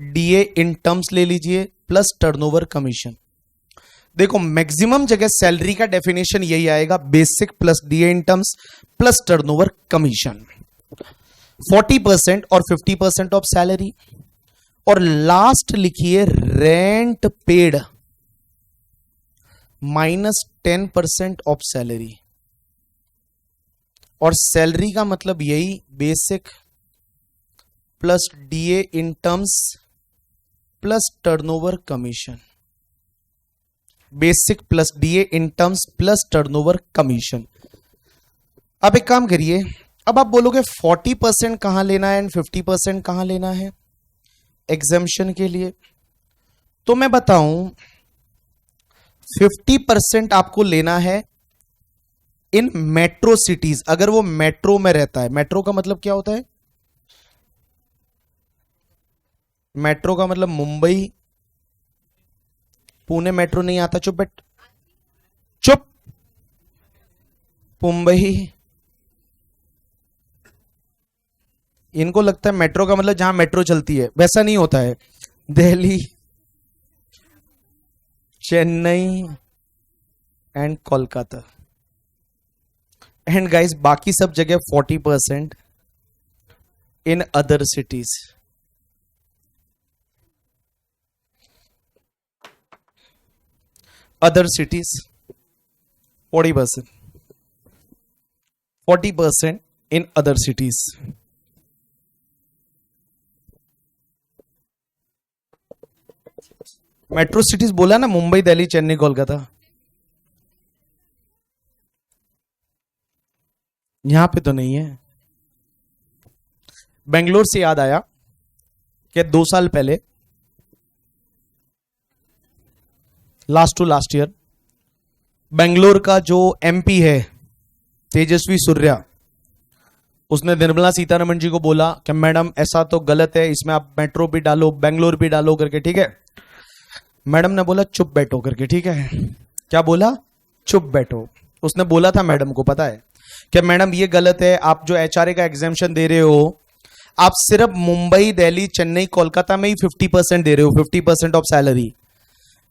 डीए इन टर्म्स ले लीजिए, प्लस टर्नओवर कमीशन। देखो मैक्सिमम जगह सैलरी का डेफिनेशन यही आएगा, basic plus DA in terms plus turnover commission, 40% और 50% ऑफ सैलरी। और लास्ट लिखिए रेंट पेड -10% ऑफ सैलरी। और सैलरी का मतलब यही basic plus DA in terms plus turnover commission, basic plus DA in terms plus turnover commission. अब एक काम करिए, अब आप बोलोगे 40% कहां लेना है एंड 50% कहां लेना है एग्जेम्पशन के लिए, तो मैं बताऊं 50% आपको लेना है इन मेट्रो सिटीज, अगर वो मेट्रो में रहता है। मेट्रो का मतलब क्या होता है, मेट्रो का मतलब मुंबई पुणे मेट्रो नहीं आता, चुप बैठ चुप, मुंबई, इनको लगता है मेट्रो का मतलब जहां मेट्रो चलती है, वैसा नहीं होता है। Delhi, Chennai and Kolkata and guys बाकी सब जगह 40% in other cities. Other cities 40%, 40% in other cities. Metro cities बोला ना, मुंबई, दिल्ली, चेन्नई, कोलकाता, यहां पे तो नहीं है। बेंगलोर से याद आया कि 2 साल पहले, last to last year, Bangalore का जो एमपी है तेजस्वी सूर्या, उसने निर्मला सीतारमण जी को बोला कि मैडम ऐसा तो गलत है, इसमें आप मेट्रो भी डालो, बेंगलोर भी डालो करके, ठीक है। मैडम ने बोला चुप बैठो करके, ठीक है। क्या बोला, चुप बैठो। उसने बोला था मैडम को, पता है कि मैडम ये गलत है, आप जो एचआरए का एग्जेम्पशन दे रहे हो, आप सिर्फ मुंबई, दिल्ली, चेन्नई, कोलकाता में ही 50% दे रहे हो, 50% ऑफ सैलरी,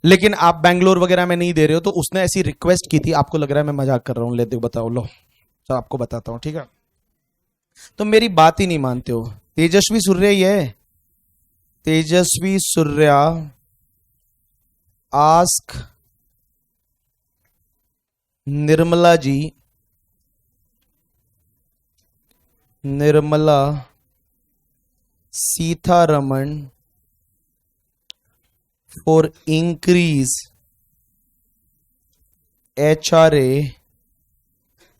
लेकिन आप बैंगलोर वगैरह में नहीं दे रहे हो। तो उसने ऐसी रिक्वेस्ट की थी, आपको लग रहा है मैं मजाक कर रहा हूं, लेते बताओ, लो तो आपको बताता हूं, ठीक है। तो मेरी बात ही नहीं मानते हो। तेजस्वी सूर्या ये है, Tejasvi Surya ask Nirmala ji, Nirmala Sitharaman for increase HRA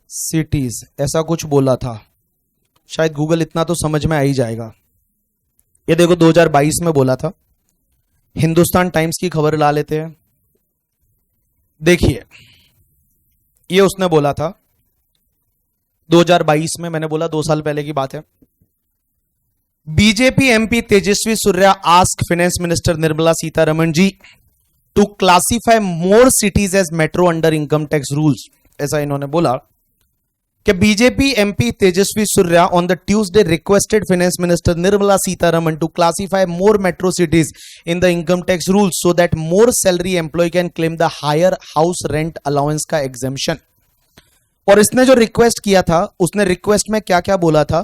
cities, ऐसा कुछ बोला था। शायद गूगल इतना तो समझ में आ ही जाएगा। ये देखो 2022 में बोला था। हिंदुस्तान टाइम्स की खबर ला लेते हैं, देखिए ये उसने बोला था 2022 में, मैंने बोला 2 साल पहले की बात है। BJP MP Tejasvi Surya ask finance minister Nirmala Sitharaman ji to classify more cities as metro under income tax rules. ऐसा इन्होंने बोला कि BJP MP Tejasvi Surya on the Tuesday requested finance minister Nirmala Sitharaman to classify more metro cities in the income tax rules so that more salary employ can claim the higher house rent allowance का exemption. और इसने जो request किया था, उसने request में क्या क्या बोला था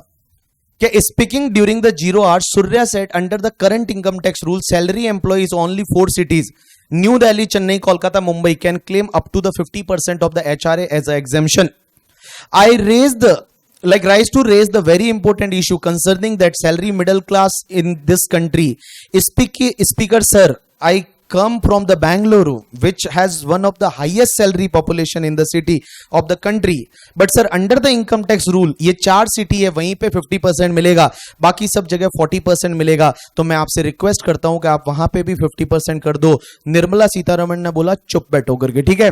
कि speaking during the 0 hours, Surya said under the current income tax rule, salary employees only 4 cities, New Delhi, Chennai, Kolkata, Mumbai, can claim up to the 50% of the HRA as an exemption. I rise to raise the very important issue concerning that salary middle class in this country. Speaker sir, I come from the Bangalore, which has one of the highest salary population in the city of the country. But sir, under the income tax rule, ये 4 city है, वहीं पे 50% मिलेगा, बाकी सब जगह 40% मिलेगा. तो मैं आपसे रिक्वेस्ट करता हूं कि आप वहां पे भी 50% कर दो. निर्मला सीतारमण ने बोला चुप बैठो करके, ठीक है.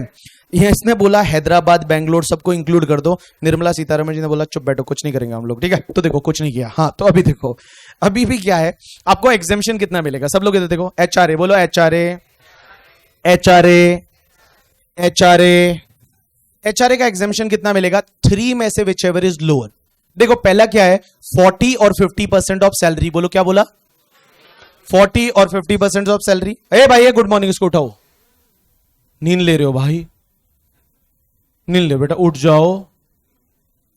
ये इसने बोला हैदराबाद, बेंगलोर सबको इंक्लूड कर दो. निर्मला सीतारमण जी ने बोला चुप बैठो, कुछ नहीं करेंगे हम लोग, ठीक है. तो देखो कुछ नहीं किया. हाँ, तो अभी देखो, अभी भी क्या है, आपको एग्जेम्पशन कितना मिलेगा. सब लोग इधर देखो. एचआरए बोलो. एचआरए, एचआरए, एचआरए, एचआरए का एग्जेम्पशन कितना मिलेगा. 3 में से विच एवर इज लोअर. देखो पहला क्या है, 40 और 50% ऑफ सैलरी. बोलो क्या बोला, 40 और 50% ऑफ सैलरी. ए भाई गुड मॉर्निंग, इसको उठाओ. नींद ले रहे हो भाई, नींद ले बेटा, उठ जाओ.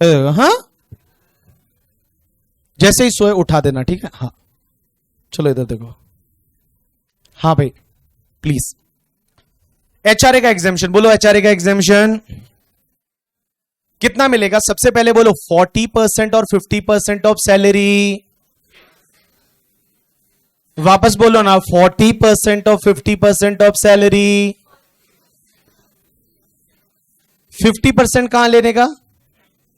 हाँ, जैसे ही सोए उठा देना, ठीक है. हाँ चलो इधर देखो. हाँ भाई प्लीज. एचआरए का एग्जेम्पशन बोलो. एचआरए का एग्जेम्पशन कितना मिलेगा. सबसे पहले बोलो 40% और 50% ऑफ सैलरी. वापस बोलो ना, 40% और 50% ऑफ सैलरी. 50% कहां लेने का.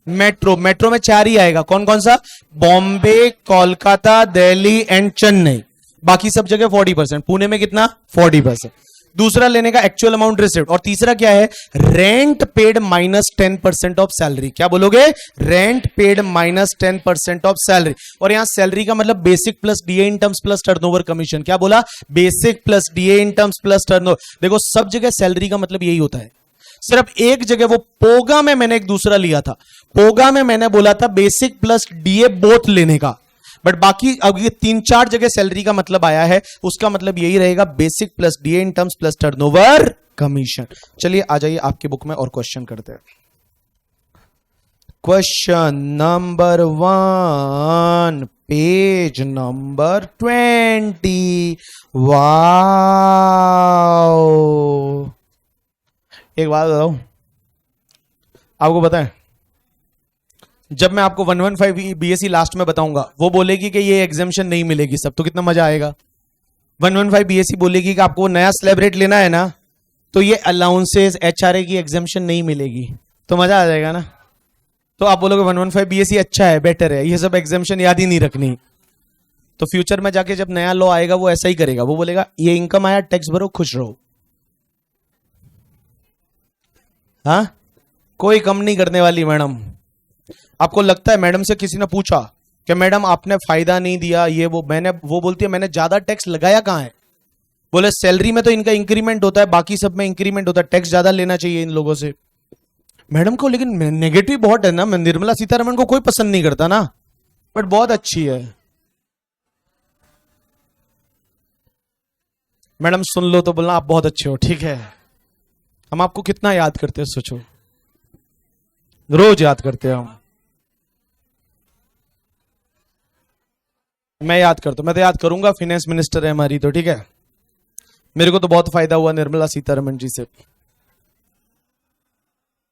मेट्रो. मेट्रो में 4 ही आएगा. कौन कौन सा, बॉम्बे, कोलकाता, दिल्ली एंड चेन्नई. बाकी सब जगह 40%. पुणे में कितना, 40%. दूसरा लेने का एक्चुअल अमाउंट रिसिव्ड. और तीसरा क्या है, rent paid minus 10% of salary. क्या बोलोगे, rent paid minus 10% of salary. और यहां सैलरी का मतलब basic plus DA incomes plus turnover commission. क्या बोला, basic plus DA incomes plus turnover. देखो सब जगह सैलरी का मतलब यही होता है. सिर्फ एक जगह, वो पोगा में मैंने एक दूसरा लिया था. पोगा में मैंने बोला था बेसिक प्लस डीए बोथ लेने का. बट बाकी अब ये 3-4 जगह सैलरी का मतलब आया है, उसका मतलब यही रहेगा, basic plus DA in terms plus turnover commission. चलिए आ जाइए आपकी बुक में और क्वेश्चन करते हैं. Question number 1, page number 20. Wow. एक बात बताओ, आपको पता है जब मैं आपको 115 बीएससी लास्ट में बताऊंगा, वो बोलेगी कि ये एग्जामिशन नहीं मिलेगी सब, तो कितना मजा आएगा. 115 बीएससी बोलेगी कि आपको नया स्लैब रेट लेना है ना, तो ये अलाउंसेस एचआरए की एग्जामिशन नहीं मिलेगी, तो मजा आ जाएगा ना. तो आप बोलोगे 115 बीएससी अच्छा है, बेटर है, ये सब एग्जामिशन याद ही नहीं रखनी. तो फ्यूचर में जाके जब नया लॉ आएगा वो ऐसा ही करेगा. वो बोलेगा ये इनकम आया, टैक्स भरो, खुश रहो. हाँ, कोई कम नहीं करने वाली मैडम. आपको लगता है मैडम से किसी ने पूछा कि मैडम आपने फायदा नहीं दिया ये वो, वो बोलती है मैंने ज्यादा टैक्स लगाया कहां है. बोले सैलरी में तो इनका इंक्रीमेंट होता है, बाकी सब में इंक्रीमेंट होता है, टैक्स ज्यादा लेना चाहिए इन लोगों से. मैडम को लेकिन नेगेटिव बहुत है ना. निर्मला सीतारमण को कोई पसंद नहीं करता ना, बट बहुत अच्छी है. मैडम सुन लो तो बोलना आप बहुत अच्छे हो, ठीक है. हम आपको कितना याद करते हैं, सोचो, रोज याद करते हैं हम. मैं याद करता हूं, मैं तो याद करूंगा, फाइनेंस मिनिस्टर है हमारी तो, ठीक है. मेरे को तो बहुत फायदा हुआ निर्मला सीतारमण जी से.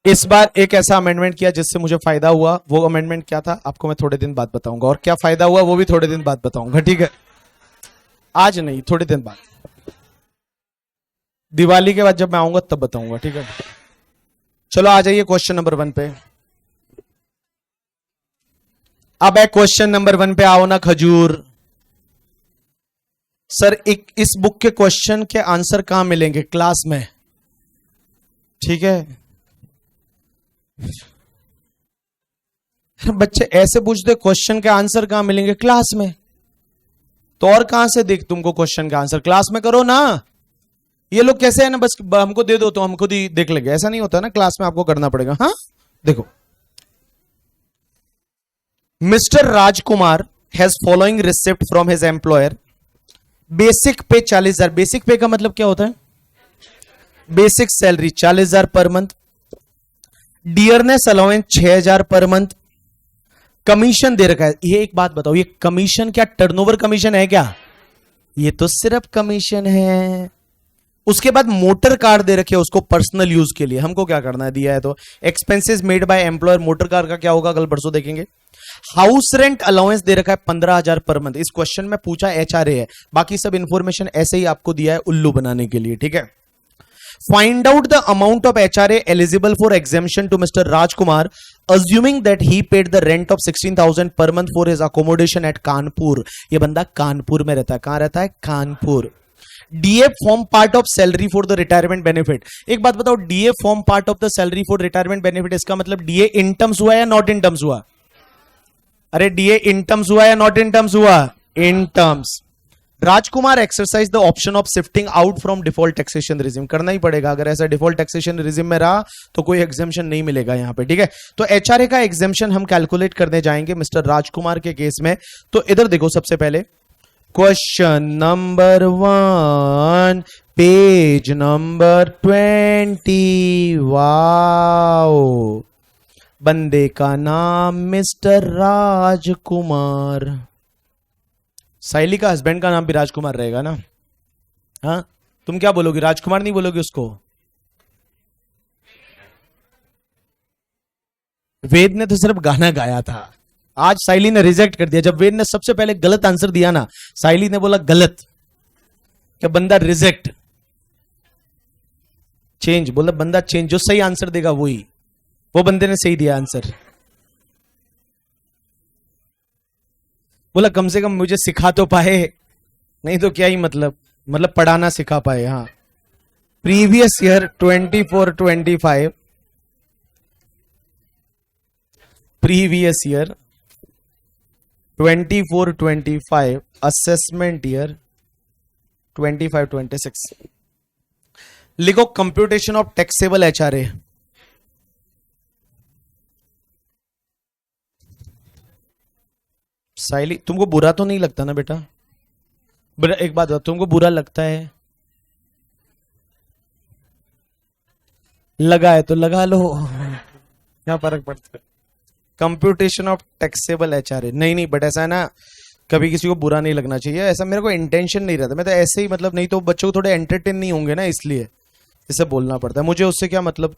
इस बार एक ऐसा अमेंडमेंट किया जिससे मुझे फायदा हुआ. वो अमेंडमेंट क्या था आपको मैं थोड़े दिन बाद बताऊंगा, और क्या फायदा हुआ वो भी थोड़े दिन बाद बताऊंगा, ठीक है. आज नहीं, थोड़े दिन बाद, दिवाली के बाद जब मैं आऊंगा तब बताऊंगा, ठीक है. चलो आ जाइए क्वेश्चन नंबर 1 पे. अब है क्वेश्चन नंबर 1 पे, आओ ना खजूर. सर इस बुक के क्वेश्चन के आंसर कहां मिलेंगे, क्लास में, ठीक है. बच्चे ऐसे पूछते क्वेश्चन के आंसर कहां मिलेंगे, क्लास में. तो और कहां से देख तुमको क्वेश्चन का आंसर, क्लास में करो ना. ये लोग कैसे है ना, बस हमको दे दो तो हम खुद ही देख लेंगे, ऐसा नहीं होता ना, क्लास में आपको करना पड़ेगा. हाँ देखो, mister Rajkumar has following receipt from his employer. Basic पे 40,000. बेसिक पे का मतलब क्या होता है, basic salary 40,000 per month. Dearness allowance 6,000 per month. Commission दे रखा है. ये एक बात बताओ, ये कमीशन क्या टर्नओवर कमीशन है क्या, ये तो सिर्फ कमीशन है. उसके बाद मोटर कार दे रखे, उसको पर्सनल यूज के लिए. हमको क्या करना है, दिया है तो. Expenses made by employer, motor car का क्या होगा कल परसों देखेंगे. हाउस रेंट अलाउंस दे रखा है 15,000 पर मंथ। इस क्वेश्चन में पूछा एचआरए है, बाकी सब इंफॉर्मेशन ऐसे ही आपको दिया है उल्लू बनाने के लिए, ठीक है। Find out the amount of HRA eligible for exemption to mister Rajkumar assuming that he paid the rent of 16,000 per month for his accommodation at Kanpur. ये बंदा कानपुर में रहता है। कहां रहता है? Kanpur. DA form part of salary for the retirement benefit. एक बात बताओ, DA form part of the salary for retirement benefit, इसका मतलब डीए इन टर्म्स हुआ या नॉट इन टर्म्स हुआ? अरे डीए इन टर्म्स हुआ या नॉट इन टर्म्स हुआ? In terms. Rajkumar exercise the option of shifting out from default taxation regime. करना ही पड़ेगा, अगर ऐसा डिफॉल्ट टैक्सेशन रिजिम में रहा तो कोई एग्जेम्पशन नहीं मिलेगा यहां पे, ठीक है। तो एचआरए का एग्जेम्पशन हम कैलकुलेट करने जाएंगे मिस्टर राजकुमार के केस में। तो इधर देखो, सबसे पहले question number 1 page number 20। Wow, बंदे का नाम मिस्टर राजकुमार। साइली का हस्बैंड का नाम भी राजकुमार रहेगा ना? हाँ, तुम क्या बोलोगे? राजकुमार नहीं बोलोगे उसको? वेद ने तो सिर्फ गाना गाया था, आज साइली ने रिजेक्ट कर दिया। जब वेद ने सबसे पहले गलत आंसर दिया ना, साइली ने बोला गलत, क्या बंदा रिजेक्ट, चेंज बोला, बंदा चेंज, जो सही आंसर देगा वही। वो बंदे ने सही दिया आंसर, बोला कम से कम मुझे सिखा तो पाए, नहीं तो क्या ही मतलब पढ़ाना सिखा पाए। हाँ, previous year 24-25, previous year 24-25, assessment year 25-26। लिखो कंप्यूटेशन ऑफ टैक्सेबल एचआरए। साइली, तुमको बुरा तो नहीं लगता ना बेटा? एक बात बताओ, तुमको बुरा लगता है? लगा है तो लगा लो, क्या फर्क पड़ता है। कंप्यूटेशन ऑफ टैक्सेबल एचआरए, नहीं बट ऐसा है ना, कभी किसी को बुरा नहीं लगना चाहिए, ऐसा मेरे को इंटेंशन नहीं रहता। मैं तो ऐसे ही नहीं तो बच्चों को थोड़े एंटरटेन नहीं होंगे ना, इसलिए इसे बोलना पड़ता है मुझे। उससे क्या मतलब,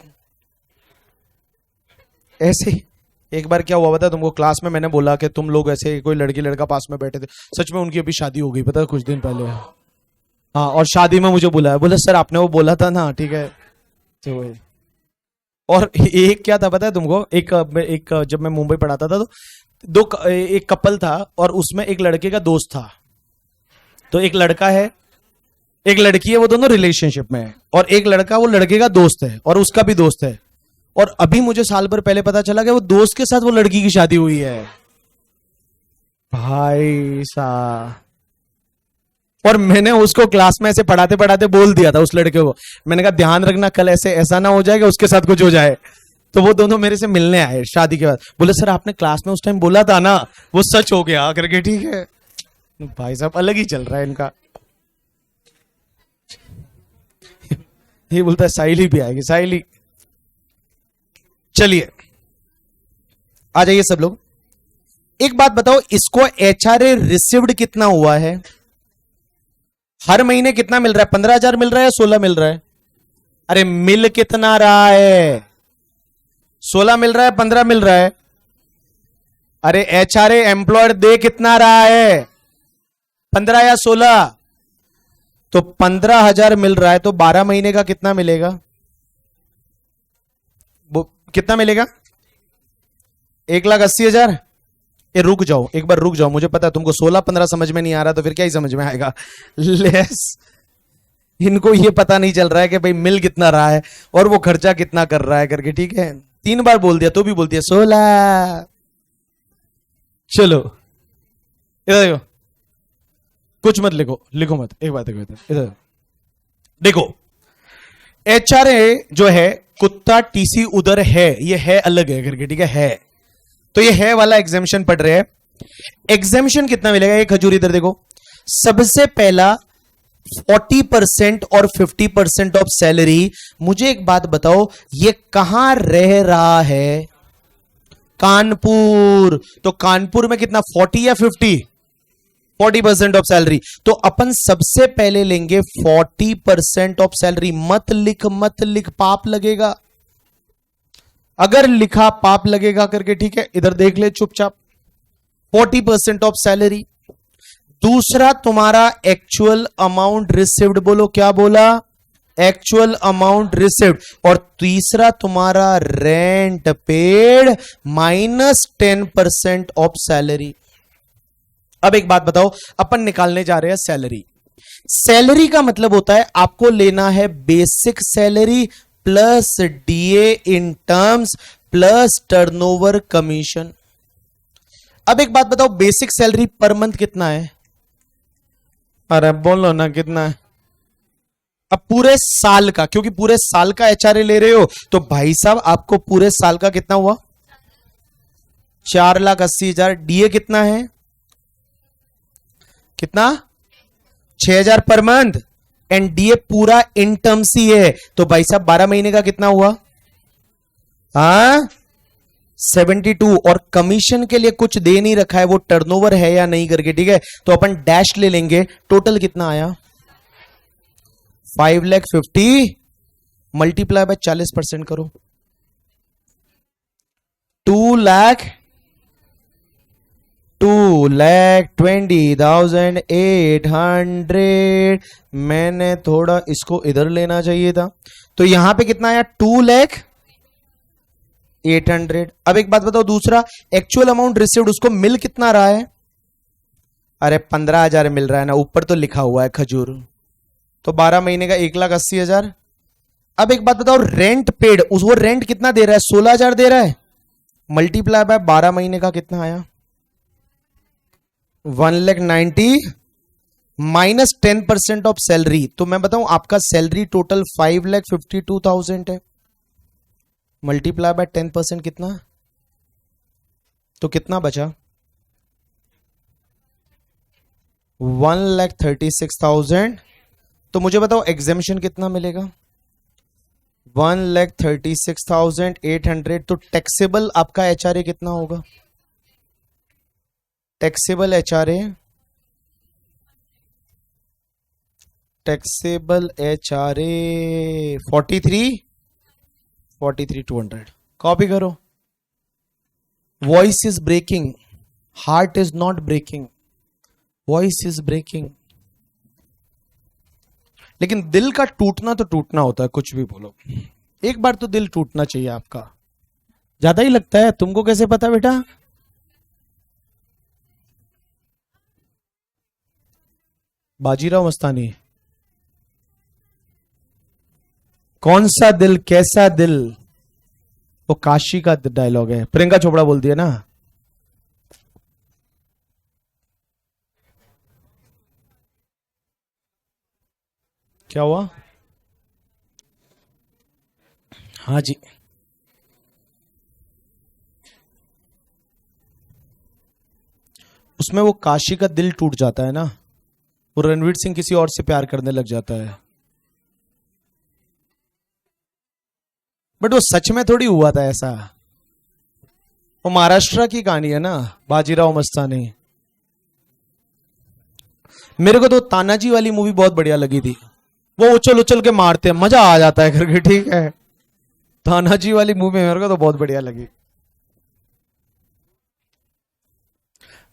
ऐसे ही। एक बार क्या हुआ पता तुमको, क्लास में मैंने बोला कि तुम लोग ऐसे, कोई लड़की लड़का पास में बैठे थे, सच में उनकी अभी शादी हो गई पता है, कुछ दिन पहले। हाँ, और शादी में मुझे बुलाया, बोला सर आपने वो बोला था ना, ठीक है। तो और एक क्या था पता है तुमको, एक जब मैं मुंबई पढ़ाता था तो एक कपल था और उसमें एक लड़के का दोस्त था। तो एक लड़का है, एक लड़की है, वो दोनों रिलेशनशिप में है, और एक लड़का वो लड़के का दोस्त है और उसका भी दोस्त है। और अभी मुझे साल भर पहले पता चला कि वो दोस्त के साथ वो लड़की की शादी हुई है भाई साहब। और मैंने उसको क्लास में ऐसे पढ़ाते पढ़ाते बोल दिया था उस लड़के को, मैंने कहा ध्यान रखना कल ऐसे ऐसा ना हो जाए कि उसके साथ कुछ हो जाए। तो वो दोनों मेरे से मिलने आए शादी के बाद, बोले सर आपने क्लास में उस टाइम बोला था ना, वो सच हो गया करके। ठीक है भाई साहब, अलग ही चल रहा है इनका। ये बोलता है साइली भी आएगी, साइली। चलिए आ जाइए सब लोग। एक बात बताओ, इसको एचआरए रिसीव्ड कितना हुआ है? हर महीने कितना मिल रहा है? 15,000 मिल रहा है या 16 मिल रहा है? अरे मिल कितना रहा है? 16 मिल रहा है, 15 मिल रहा है? अरे एचआरए एम्प्लॉयड दे कितना रहा है? 15 या 16? तो 15,000 मिल रहा है, तो 12 महीने का कितना मिलेगा? कितना मिलेगा? 1,80,000। ये रुक जाओ, एक बार रुक जाओ, मुझे पता है तुमको 16-15 समझ में नहीं आ रहा, तो फिर क्या ही समझ में आएगा। लेस इनको ये पता नहीं चल रहा है कि भाई मिल कितना रहा है और वो खर्चा कितना कर रहा है करके। ठीक है, 3 बार बोल दिया तो भी बोलती है 16। चलो इधर देखो, कुछ मत लिखो, लिखो मत, एक बात इधर देखो। एचआरए जो है, कुत्ता टीसी उधर है, ये है अलग है करके। ठीक है, तो ये है वाला एग्जेम्पशन पढ़ रहे हैं। एग्जेम्पशन कितना मिलेगा? एक खजूर इधर देखो। सबसे पहला 40% और 50% ऑफ सैलरी। मुझे एक बात बताओ, ये कहां रह रहा है? कानपुर। तो कानपुर में कितना, 40 या 50? 40% ऑफ सैलरी। तो अपन सबसे पहले लेंगे 40% ऑफ सैलरी। मत लिख, पाप लगेगा। अगर लिखा पाप लगेगा करके। ठीक है, इधर देख ले चुपचाप, 40% ऑफ सैलरी। दूसरा तुम्हारा एक्चुअल अमाउंट रिसीव्ड, बोलो क्या बोला, एक्चुअल अमाउंट रिसीव्ड। और तीसरा तुम्हारा रेंट पेड -10% ऑफ सैलरी। अब एक बात बताओ, अपन निकालने जा रहे हैं सैलरी। सैलरी का मतलब होता है आपको लेना है basic salary plus DA in terms plus turnover commission. अब एक बात बताओ, बेसिक सैलरी पर मंथ कितना है? अरे बोलो ना कितना है? अब पूरे साल का, क्योंकि पूरे साल का एचआरए ले रहे हो तो भाई साहब आपको पूरे साल का कितना हुआ? 4,80,000। डीए कितना है? कितना? 6,000 पर मंथ। एंड डीए पूरा इन टर्म्स ही है तो भाई साहब 12 महीने का कितना हुआ? 72। और कमीशन के लिए कुछ दे नहीं रखा है, वो टर्नओवर है या नहीं करके, ठीक है, तो अपन डैश ले लेंगे। टोटल कितना आया? 5,50,000 मल्टीप्लाई बाय 40% करो, 2,20,800। मैंने थोड़ा इसको इधर लेना चाहिए था, तो यहां पे कितना आया? 2,08,000। अब एक बात बताओ, दूसरा एक्चुअल अमाउंट रिसीव्ड, उसको मिल कितना रहा है? अरे 15,000 मिल रहा है ना, ऊपर तो लिखा हुआ है खजूर, तो 12 महीने का 1,80,000। अब एक बात बताओ, रेंट पेड, उस वो रेंट कितना दे रहा है? 16,000 दे रहा है, मल्टीप्लाई बाय 12 महीने का कितना आया? 1,90,000 -10% ऑफ सैलरी। तो मैं बताऊं आपका सैलरी टोटल 5,52,000 है, मल्टीप्लाई बाय 10% कितना? तो कितना बचा? 1,36,000। तो मुझे बताओ एग्जेम्पशन कितना मिलेगा? 1,36,800। तो टैक्सेबल आपका एचआरए कितना होगा? Taxable HRA, taxable HRA 43,200। Copy करो। Voice is breaking, heart is not breaking, voice is breaking. लेकिन दिल का टूटना तो टूटना होता है, कुछ भी बोलो, एक बार तो दिल टूटना चाहिए आपका। ज्यादा ही लगता है, तुमको कैसे पता बेटा? बाजीराव मस्तानी, कौन सा दिल, कैसा दिल? वो काशी का डायलॉग है, प्रियंका चोपड़ा बोलती है ना। क्या हुआ? हाँ जी, उसमें वो काशी का दिल टूट जाता है ना, वो रणवीर सिंह किसी और से प्यार करने लग जाता है। बट वो सच में थोड़ी हुआ था ऐसा, वो महाराष्ट्र की कहानी है ना, बाजीराव मस्तानी। मेरे को तो तानाजी वाली मूवी बहुत बढ़िया लगी थी, वो उछल उछल के मारते हैं, मजा आ जाता है करके, ठीक है। तानाजी वाली मूवी मेरे को तो बहुत बढ़िया लगी।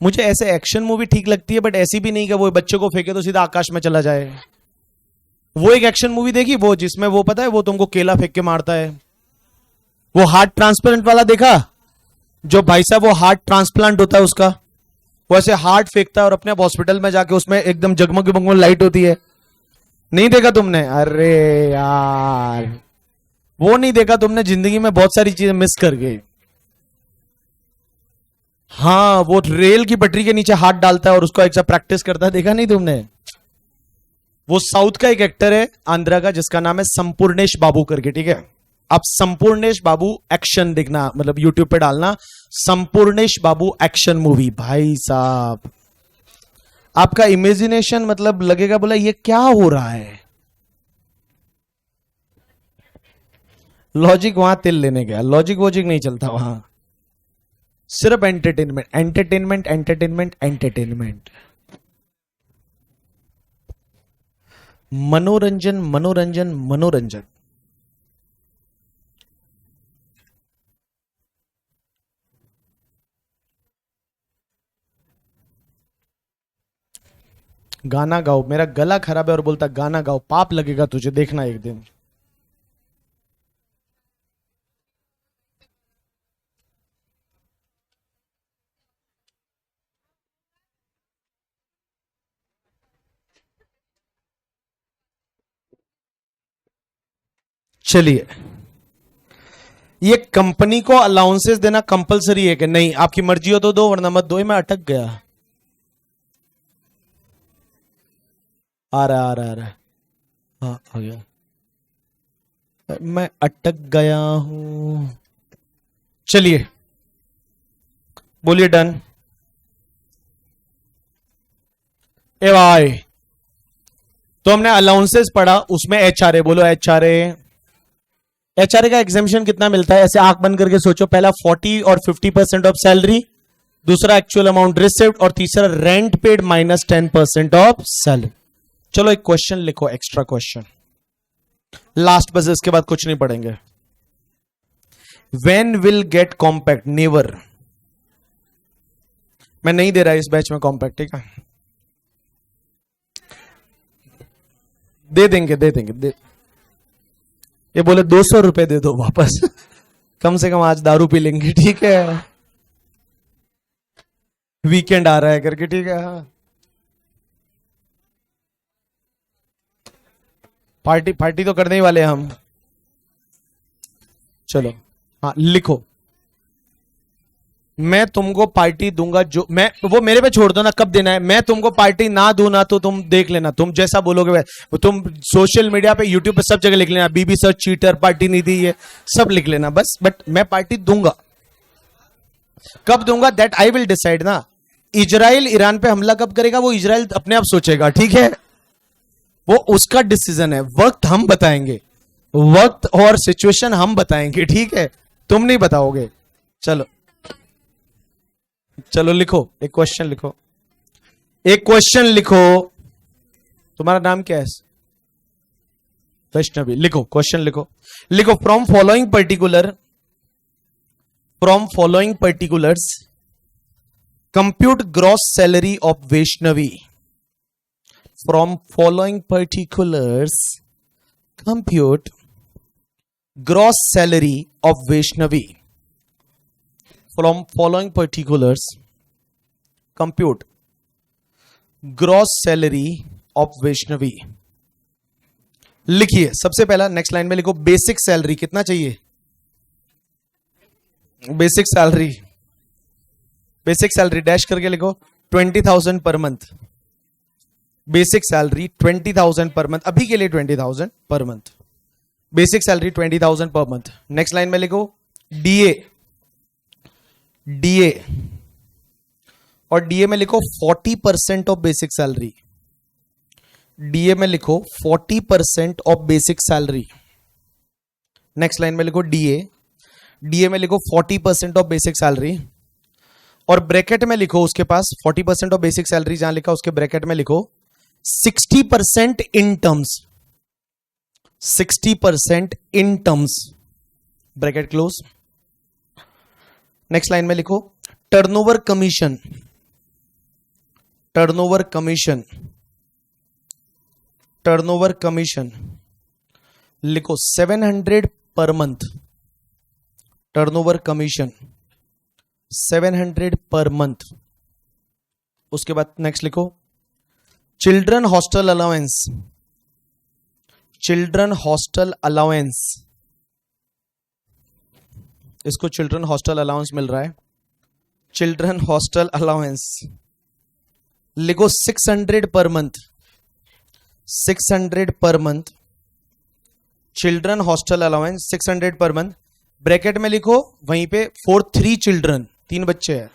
मुझे ऐसे एक्शन मूवी ठीक लगती है, बट ऐसी भी नहीं कि वो बच्चे को फेंके तो सीधा आकाश में चला जाए। वो एक एक्शन मूवी देखी, वो जिसमें वो पता है वो तुमको केला फेंक के मारता है, वो हार्ट ट्रांसप्लांट वाला देखा? जो भाई साहब वो हार्ट ट्रांसप्लांट होता है उसका, वो ऐसे हार्ट फेंकता है और अपने हॉस्पिटल में जाके उसमें एकदम जगमग जगमग लाइट होती है। नहीं देखा तुमने? अरे यार, वो नहीं देखा तुमने, जिंदगी में बहुत सारी चीजें मिस कर गई। हाँ, वो रेल की पटरी के नीचे हाथ डालता है और उसको ऐसा प्रैक्टिस करता है, देखा नहीं तुमने? वो साउथ का एक एक्टर है आंध्रा का, जिसका नाम है संपूर्णेश बाबू करके, ठीक है। आप संपूर्णेश बाबू एक्शन देखना, मतलब यूट्यूब पे डालना संपूर्णेश बाबू एक्शन मूवी। भाई साहब आपका इमेजिनेशन मतलब लगेगा, बोला ये क्या हो रहा है। लॉजिक वहां तिल लेने गया, लॉजिक वॉजिक नहीं चलता वहां, सिर्फ एंटरटेनमेंट एंटरटेनमेंट एंटरटेनमेंट एंटरटेनमेंट, मनोरंजन मनोरंजन मनोरंजन। गाना गाओ, मेरा गला खराब है और बोलता गाना गाओ, पाप लगेगा तुझे, देखना एक दिन। चलिए, ये कंपनी को अलाउंसेस देना कंपलसरी है कि नहीं? आपकी मर्जी हो तो दो, वरना मत दो। मैं अटक गया। आ रहा आ रहा आ रहा है। हाँ आ गया। मैं अटक गया हूं। चलिए बोलिए डन। ए भाई, तो हमने अलाउंसेस पढ़ा, उसमें एचआरए बोलो। एचआरए, एचआरए का एग्जामिशन कितना मिलता है? ऐसे आंख बंद करके सोचो। पहला 40 और 50% ऑफ सैलरी, दूसरा एक्चुअल अमाउंट रिसिव्ड, और तीसरा rent paid minus 10% of salary. चलो एक क्वेश्चन लिखो, एक्स्ट्रा क्वेश्चन, लास्ट बस, इसके बाद कुछ नहीं पढ़ेंगे। When will get compact? Never. मैं नहीं दे रहा इस बैच में कॉम्पैक्ट, ठीक है? दे देंगे दे देंगे दे। ये बोले 200 रुपए दे दो वापस कम से कम आज दारू पी लेंगे, ठीक है? वीकेंड आ रहा है करके, ठीक है? हाँ, पार्टी पार्टी तो करने ही वाले हम। चलो हाँ लिखो, मैं तुमको पार्टी दूंगा। जो मैं, वो मेरे पे छोड़ दो ना, कब देना है। मैं तुमको पार्टी ना दूं ना, तो तुम देख लेना, तुम जैसा बोलोगे वो तुम सोशल मीडिया पे, यूट्यूब पे, सब जगह लिख लेना, बीबी सर चीटर, पार्टी नहीं दी, ये सब लिख लेना बस। बट मैं पार्टी दूंगा। कब दूंगा दैट आई विल डिसाइड ना। इजराइल ईरान पे हमला कब करेगा, वो इजराइल अपने आप सोचेगा, ठीक है? वो उसका डिसीजन है। वक्त हम बताएंगे, वक्त और सिचुएशन हम बताएंगे, ठीक है? तुम नहीं बताओगे। चलो चलो लिखो, एक क्वेश्चन लिखो, एक क्वेश्चन लिखो। तुम्हारा नाम क्या है? वैष्णवी। लिखो, क्वेश्चन लिखो। लिखो, from following particulars compute gross salary of Vaishnavi. From following particulars compute gross salary of Vaishnavi. From following particulars compute gross salary of Vaishnavi. लिखिए, सबसे पहला नेक्स्ट लाइन में लिखो बेसिक सैलरी कितना चाहिए। बेसिक सैलरी डैश करके लिखो 20,000 per month. Basic salary 20,000 per month, अभी के लिए 20,000 per month. Basic salary 20,000 per month. Next line में लिखो डीए, और डीए में लिखो 40% ऑफ बेसिक सैलरी। डीए में लिखो 40% of basic salary. Next line में लिखो डीए में लिखो 40% ऑफ बेसिक सैलरी, और ब्रैकेट में लिखो उसके पास 40% ऑफ बेसिक सैलरी जहां लिखा उसके ब्रैकेट में लिखो 60% in terms. 60% in terms, bracket close. Next line में लिखो टर्नओवर कमीशन। टर्नओवर कमीशन लिखो 700 per month. Turnover commission 700 per month. उसके बाद नेक्स्ट लिखो चिल्ड्रन हॉस्टल अलाउंस। इसको चिल्ड्रन हॉस्टल अलाउंस मिल रहा है। चिल्ड्रन हॉस्टल अलाउंस लिखो 600 per month. 600 per month. Children hostel allowance 600 per month. Bracket में लिखो वहीं पे फॉर 3 चिल्ड्रन, 3 बच्चे हैं।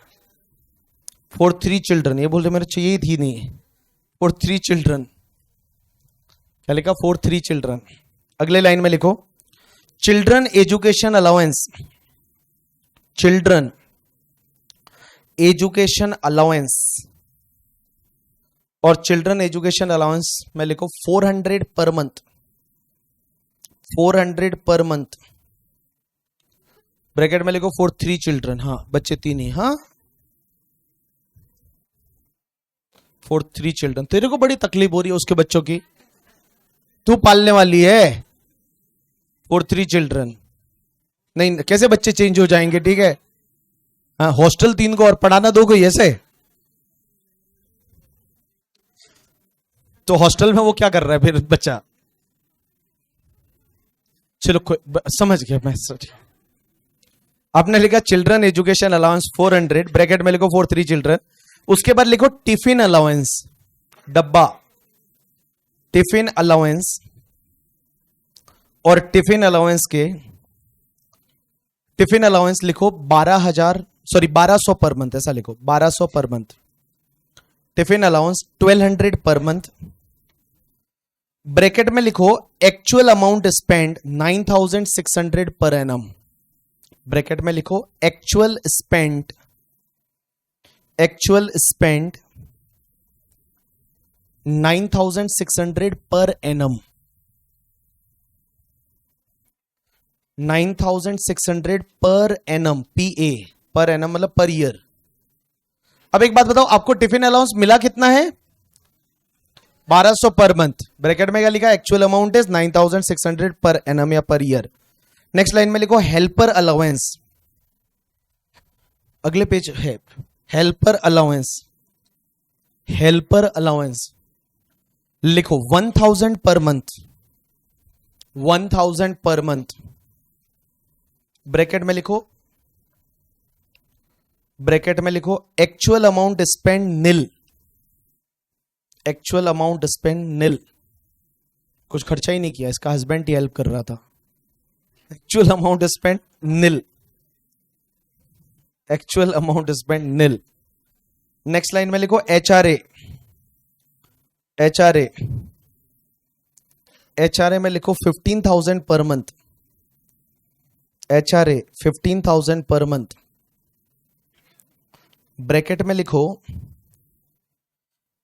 फॉर 3 चिल्ड्रन, ये बोल रहे मेरे चाहिए थी नहीं। फॉर 3 चिल्ड्रन, क्या लिखा? For 3 children. अगले लाइन में लिखो children education allowance. Children education allowance, और चिल्ड्रन एजुकेशन अलाउंस में लिखो 400 per month. 400 per month. Bracket में लिखो फॉर 3 चिल्ड्रन। हाँ, बच्चे 3 ही। हाँ, फॉर 3 चिल्ड्रन। तेरे को बड़ी तकलीफ हो रही है उसके बच्चों की, तू पालने वाली है। फॉर 3 चिल्ड्रन, नहीं कैसे बच्चे चेंज हो जाएंगे, ठीक है। हाँ, हॉस्टल 3 को और पढ़ाना 2 को, ऐसे। तो हॉस्टल में वो क्या कर रहा है फिर बच्चा? चलो समझ गया मैं, आपने लिखा चिल्ड्रन एजुकेशन अलाउंस 400, ब्रैकेट में लिखो फॉर 3 चिल्ड्रन। उसके बाद लिखो टिफिन अलाउंस, डब्बा, टिफिन अलाउंस। और टिफिन अलाउंस के, टिफिन अलाउंस लिखो 1200 पर मंथ, ऐसा लिखो 1200 per month. Tiffin allowance 1200 per month. Bracket में लिखो actual amount spend 9600 per annum. Bracket में लिखो actual spend 9600 per annum. 9600 per annum, PA, per annum मतलब पर ईयर। अब एक बात बताओ, आपको टिफिन अलाउंस मिला कितना है? 1200 पर मंथ। ब्रैकेट में क्या लिखा? Actual amount is 9600 per annum या पर ईयर। नेक्स्ट लाइन में लिखो हेल्पर अलाउंस, अगले पेज है, हेल्पर अलाउंस। हेल्पर अलाउंस लिखो 1000 per month, 1000 per month. Bracket में लिखो, ब्रैकेट में लिखो एक्चुअल अमाउंट स्पेंड निल, एक्चुअल अमाउंट स्पेंड निल। कुछ खर्चा ही नहीं किया, इसका हस्बैंड ही हेल्प कर रहा था। एक्चुअल अमाउंट स्पेंड निल, एक्चुअल अमाउंट स्पेंड निल। नेक्स्ट लाइन में लिखो HRA, HRA, HRA में लिखो 15,000 per month. HRA 15,000 per month. Bracket में लिखो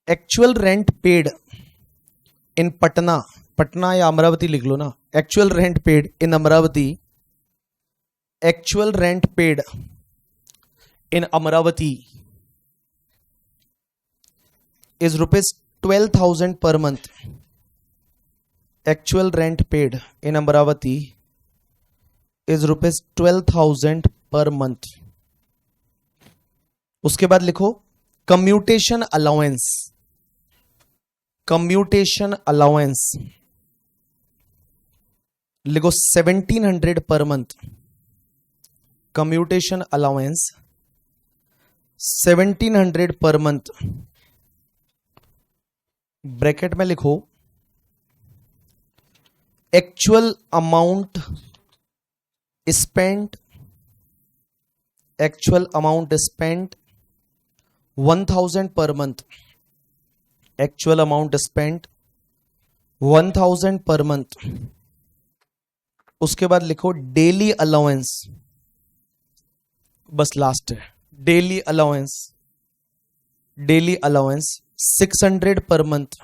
actual rent paid in Patna, Patna या अमरावती लिख लो ना। Actual rent paid in Amravati, actual rent paid in Amravati is ₹12,000 per month. Actual rent paid in Amravati is ₹12,000 per month. उसके बाद लिखो कम्यूटेशन अलाउंस, कम्यूटेशन अलाउंस लिखो 1700 per month. Commutation allowance 1700 per month. Bracket में लिखो actual amount spent, actual amount spent 1000 per month. Actual amount spent 1000 per month. उसके बाद लिखो daily allowance, बस लास्ट है, daily allowance, daily allowance 600 per month.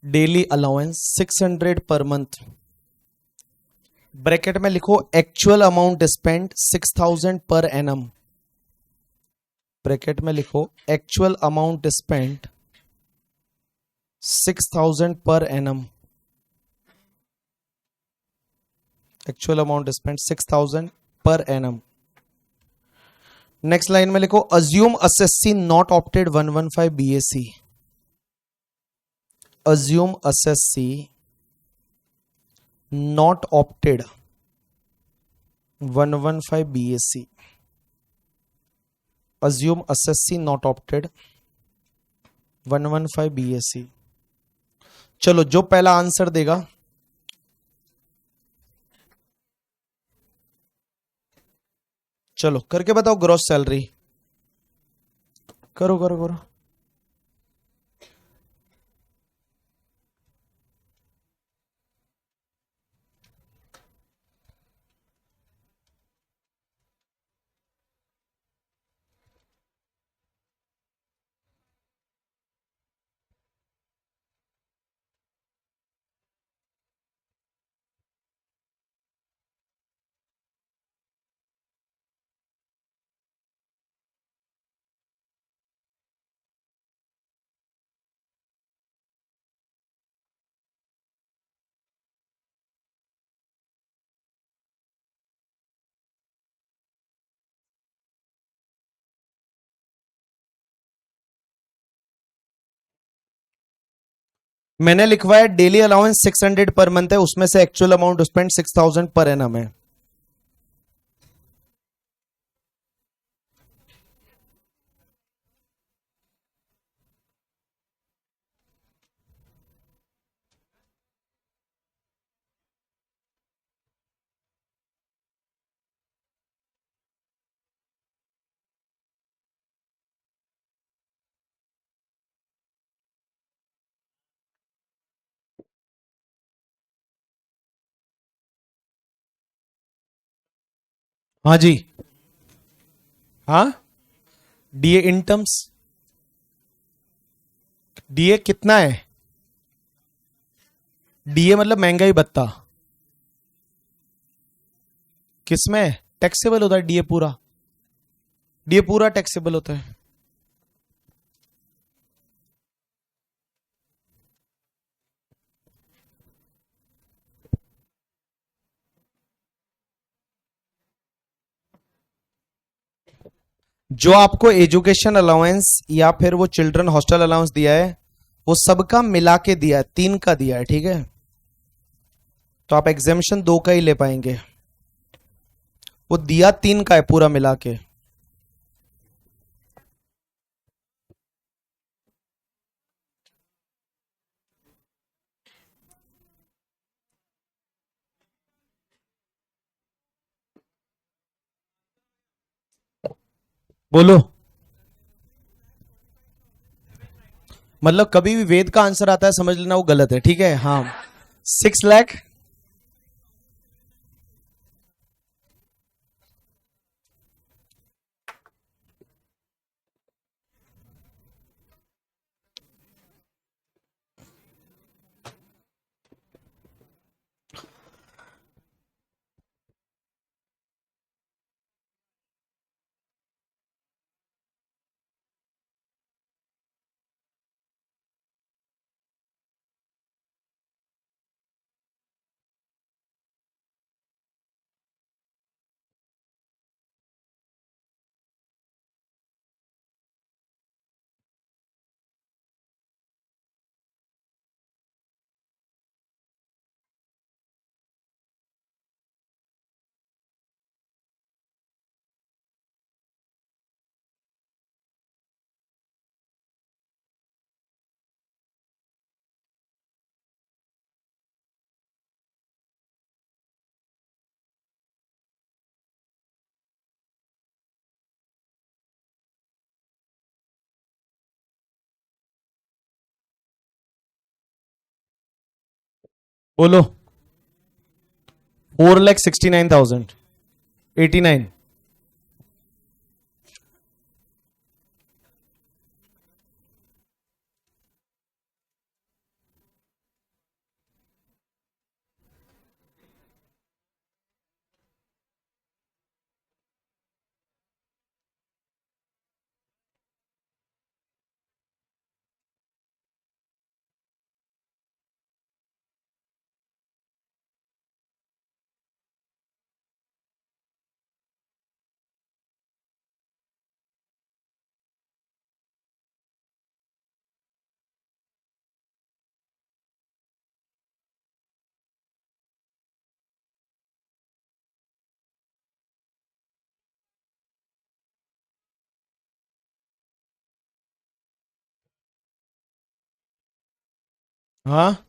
Daily allowance 600 per month. Bracket में लिखो actual amount spend 6000 per annum. Bracket में लिखो actual amount spend 6000 per annum. Actual amount spend 6000 per annum. Next line में लिखो assume SSC not opted 115 BSc. Assume SSC not opted 115 BSc. Assume SSC not opted 115 BSc. चलो जो पहला answer देगा, चलो करके बताओ ग्रॉस सैलरी। करो करो करो। मैंने लिखवाया डेली अलाउंस 600 पर मंथ है, उसमें से actual amount spend 6000 per annum है। हाँ जी। हाँ, डीए इन टर्म्स, डीए कितना है? डीए मतलब महंगाई भत्ता। किसमें टैक्सेबल होता है डीए पूरा? डीए पूरा टैक्सेबल होता है। जो आपको एजुकेशन अलाउंस या फिर वो चिल्ड्रन हॉस्टल अलाउंस दिया है, वो सबका मिला के दिया है, 3 का दिया है, ठीक है? तो आप एग्जामिशन 2 का ही ले पाएंगे। वो दिया 3 का है पूरा मिला के। बोलो। मतलब कभी भी वेद का आंसर आता है समझ लेना वो गलत है, ठीक है? हाँ। 6 लाख। बोलो। 4,69,089। हाँ।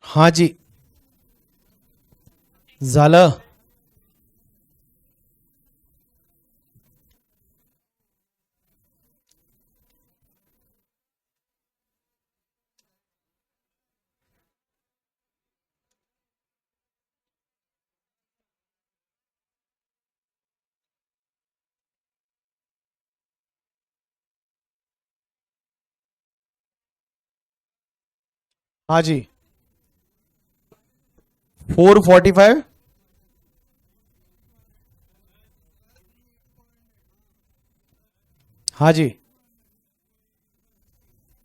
हाँ जी, झालं. हाँ जी, 445. हाँ जी,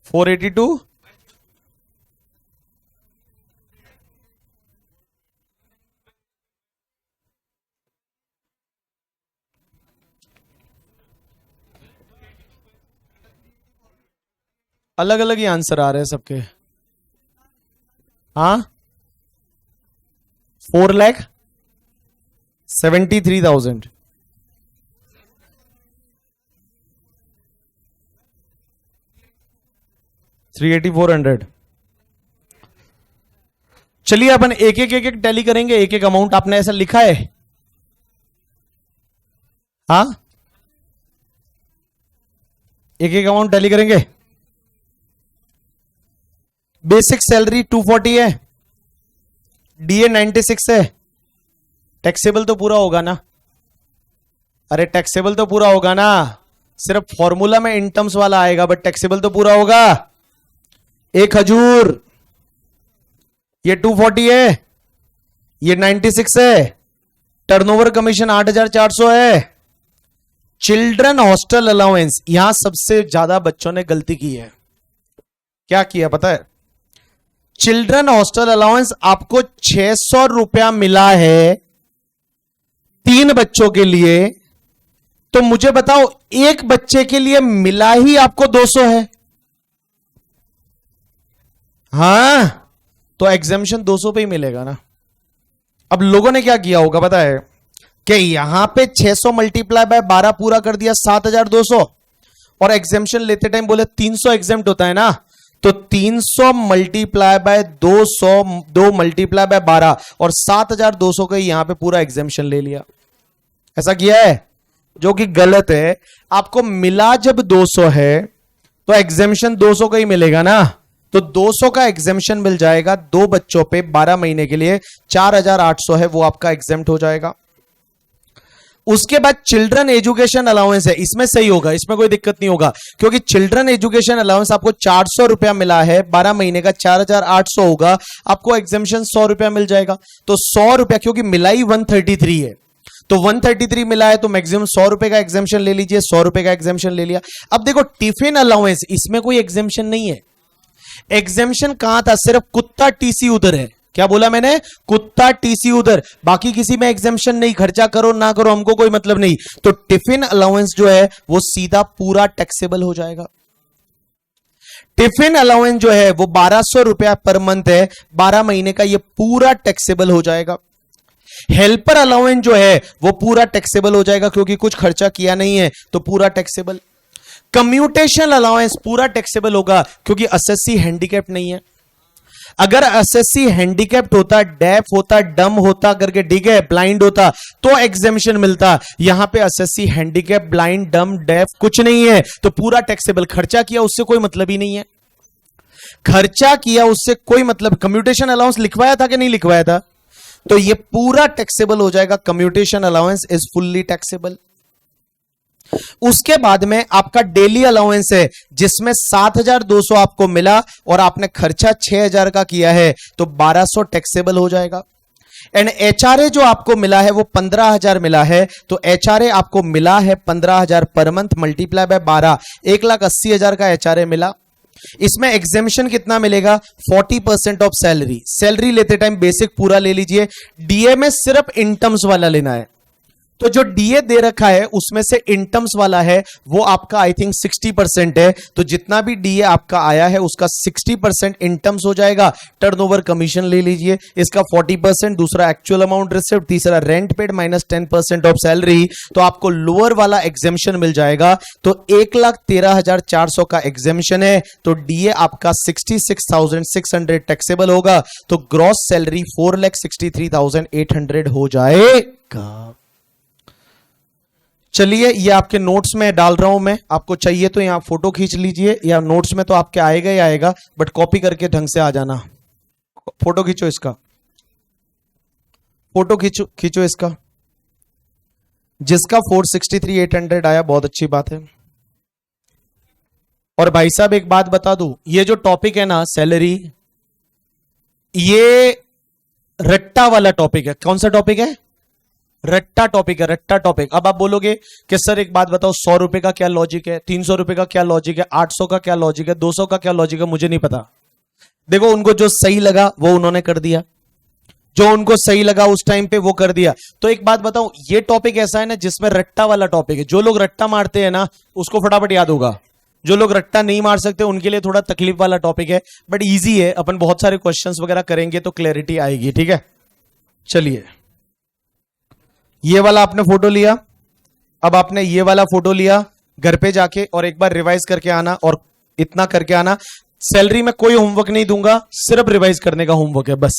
482. अलग अलग ही आंसर आ रहे हैं सबके. हाँ, 4,73,000. 3,84,100. चलिए अपन एक एक टैली करेंगे, एक एक अमाउंट. आपने ऐसा लिखा है? हाँ, एक एक अमाउंट टैली करेंगे. बेसिक सैलरी 240 है, डीए 96 है. टैक्सेबल तो पूरा होगा ना? अरे टैक्सेबल तो पूरा होगा ना, सिर्फ फॉर्मूला में इनटर्म्स वाला आएगा, बट टैक्सेबल तो पूरा होगा. एक खजूर, ये 240 है, ये 96 है. टर्नओवर कमीशन 8,400 है. चिल्ड्रन हॉस्टल अलाउंस, यहां सबसे ज्यादा बच्चों ने गलती की है. क्या किया पता है? चिल्ड्रन हॉस्टल अलाउंस आपको 600 रुपया मिला है 3 बच्चों के लिए, तो मुझे बताओ एक बच्चे के लिए मिला ही आपको 200 है. हां, तो एग्जेम्पशन 200 पे ही मिलेगा ना. अब लोगों ने क्या किया होगा पता है? कि यहां पे 600 मल्टीप्लाई बाय 12 पूरा कर दिया 7,200, और एग्जेम्पशन लेते टाइम बोले 300 एग्जेम्प्ट होता है ना, तो 300 मल्टीप्लाई बाय 200, 2 मल्टीप्लाई बाय 12 और 7,200 का यहां पे पूरा एग्जेम्पशन ले लिया. ऐसा किया है, जो कि गलत है. आपको मिला जब 200 है तो एग्जेम्पशन 200 का ही मिलेगा ना, तो 200 का एग्जेम्पशन मिल जाएगा 2 बच्चों पे 12 महीने के लिए. 4,800 है वो आपका एग्जेम्प्ट हो जाएगा. उसके बाद चिल्ड्रन एजुकेशन अलाउंस है, इसमें सही होगा, इसमें कोई दिक्कत नहीं होगा, क्योंकि चिल्ड्रन एजुकेशन अलाउंस आपको 400 रुपया मिला है 12 महीने का, 4,800 होगा, आपको एग्जेम्पशन 100 रुपया मिल जाएगा. तो 100 रुपया, क्योंकि मिलाई 133 है, तो 133 मिला है तो मैक्सिमम 100 रुपए का एग्जेम्पशन ले लीजिए. 100 रुपए का एग्जेम्पशन ले लिया. अब देखो टिफिन अलाउंस, इसमें कोई एग्जेम्पशन नहीं है. एग्जेम्पशन कहां था? सिर्फ कुत्ता टीसी उधर है. क्या बोला मैंने? कुत्ता टीसी उधर, बाकी किसी में एग्जेम्पशन नहीं. खर्चा करो ना करो हमको कोई मतलब नहीं. तो टिफिन अलाउंस जो है वो सीधा पूरा टैक्सेबल हो जाएगा. टिफिन अलाउंस जो है वो 1,200 रुपया पर मंथ है, 12 महीने का, ये पूरा टैक्सेबल हो जाएगा. हेल्पर अलाउंस जो है वो पूरा टैक्सेबल हो जाएगा, क्योंकि कुछ खर्चा किया नहीं है तो पूरा टैक्सेबल. कम्यूटेशन अलाउंस पूरा टैक्सेबल होगा, क्योंकि एसएससी हैंडीकैप नहीं है. अगर एसएससी हैंडीकैप्ड होता, डेफ होता, डम होता करके, ठीक है, ब्लाइंड होता, तो एग्जेम्पशन मिलता. यहां पे एसएससी हैंडीकैप, ब्लाइंड, डम, डेफ कुछ नहीं है, तो पूरा टैक्सेबल. खर्चा किया उससे कोई मतलब ही नहीं है. खर्चा किया उससे कोई मतलब. कम्यूटेशन अलाउंस लिखवाया था कि नहीं लिखवाया था? तो ये पूरा टैक्सेबल हो जाएगा. Commutation allowance is fully taxable. उसके बाद में आपका डेली अलाउंस है, जिसमें 7,200 आपको मिला और आपने खर्चा 6,000 का किया है, तो 1,200 टैक्सेबल हो जाएगा. एंड एचआरए जो आपको मिला है वो 15,000 मिला है, तो एचआरए आपको मिला है 15,000 पर मंथ, मल्टीप्लाई बाय 12, 1,80,000 का एचआरए मिला. इसमें एग्जेम्पशन कितना मिलेगा? 40% ऑफ सैलरी. सैलरी लेते टाइम बेसिक पूरा ले लीजिए, डीए में सिर्फ इनटर्म्स वाला लेना है. तो जो डीए दे रखा है उसमें से इनटर्म्स वाला है वो आपका आई थिंक 60% है। तो जितना भी डीए आपका आया है उसका 60% इनटर्म्स हो जाएगा। टर्नओवर कमीशन ले लीजिए, इसका 40%, दूसरा एक्चुअल अमाउंट रिसिव्ड, तीसरा rent paid minus 10% of salary. तो आपको लोअर वाला एग्जेम्पशन मिल जाएगा। तो 1,13,400 का एग्जेम्पशन है, तो डीए आपका 66,600 टैक्सेबल होगा। तो ग्रॉस सैलरी 4,63,800 हो जाएगा। चलिए ये आपके नोट्स में डाल रहा हूं मैं, आपको चाहिए तो यहां फोटो खींच लीजिए, या नोट्स में तो आपके आएगा ही आएगा, बट कॉपी करके ढंग से आ जाना। फोटो खींचो इसका, फोटो खींचो इसका। जिसका 463,800 आया बहुत अच्छी बात है। और भाई साहब एक बात बता दूं, ये जो टॉपिक है ना सैलरी, ये रट्टा वाला टॉपिक है। कौन सा टॉपिक है? रट्टा टॉपिक है, रट्टा टॉपिक। अब आप बोलोगे कि सर एक बात बताओ, 100 रुपए का क्या लॉजिक है, 300 रुपए का क्या लॉजिक है, 800 का क्या लॉजिक है, 200 का क्या लॉजिक है? मुझे नहीं पता। देखो उनको जो सही लगा वो उन्होंने कर दिया, जो उनको सही लगा उस टाइम पे वो कर दिया। तो एक बात बताऊं, ये टॉपिक ऐसा है ना जिसमें रट्टा वाला टॉपिक है। जो लोग रट्टा मारते हैं ना उसको फटाफट याद होगा, जो लोग रट्टा नहीं मार सकते उनके लिए थोड़ा तकलीफ वाला टॉपिक है, बट इजी है। अपन बहुत सारे क्वेश्चंस वगैरह करेंगे तो क्लैरिटी आएगी, ठीक है। चलिए ये वाला आपने फोटो लिया, अब आपने ये वाला फोटो लिया, घर पे जाके और एक बार रिवाइज करके आना, और इतना करके आना। सैलरी में कोई होमवर्क नहीं दूंगा, सिर्फ रिवाइज करने का होमवर्क है बस।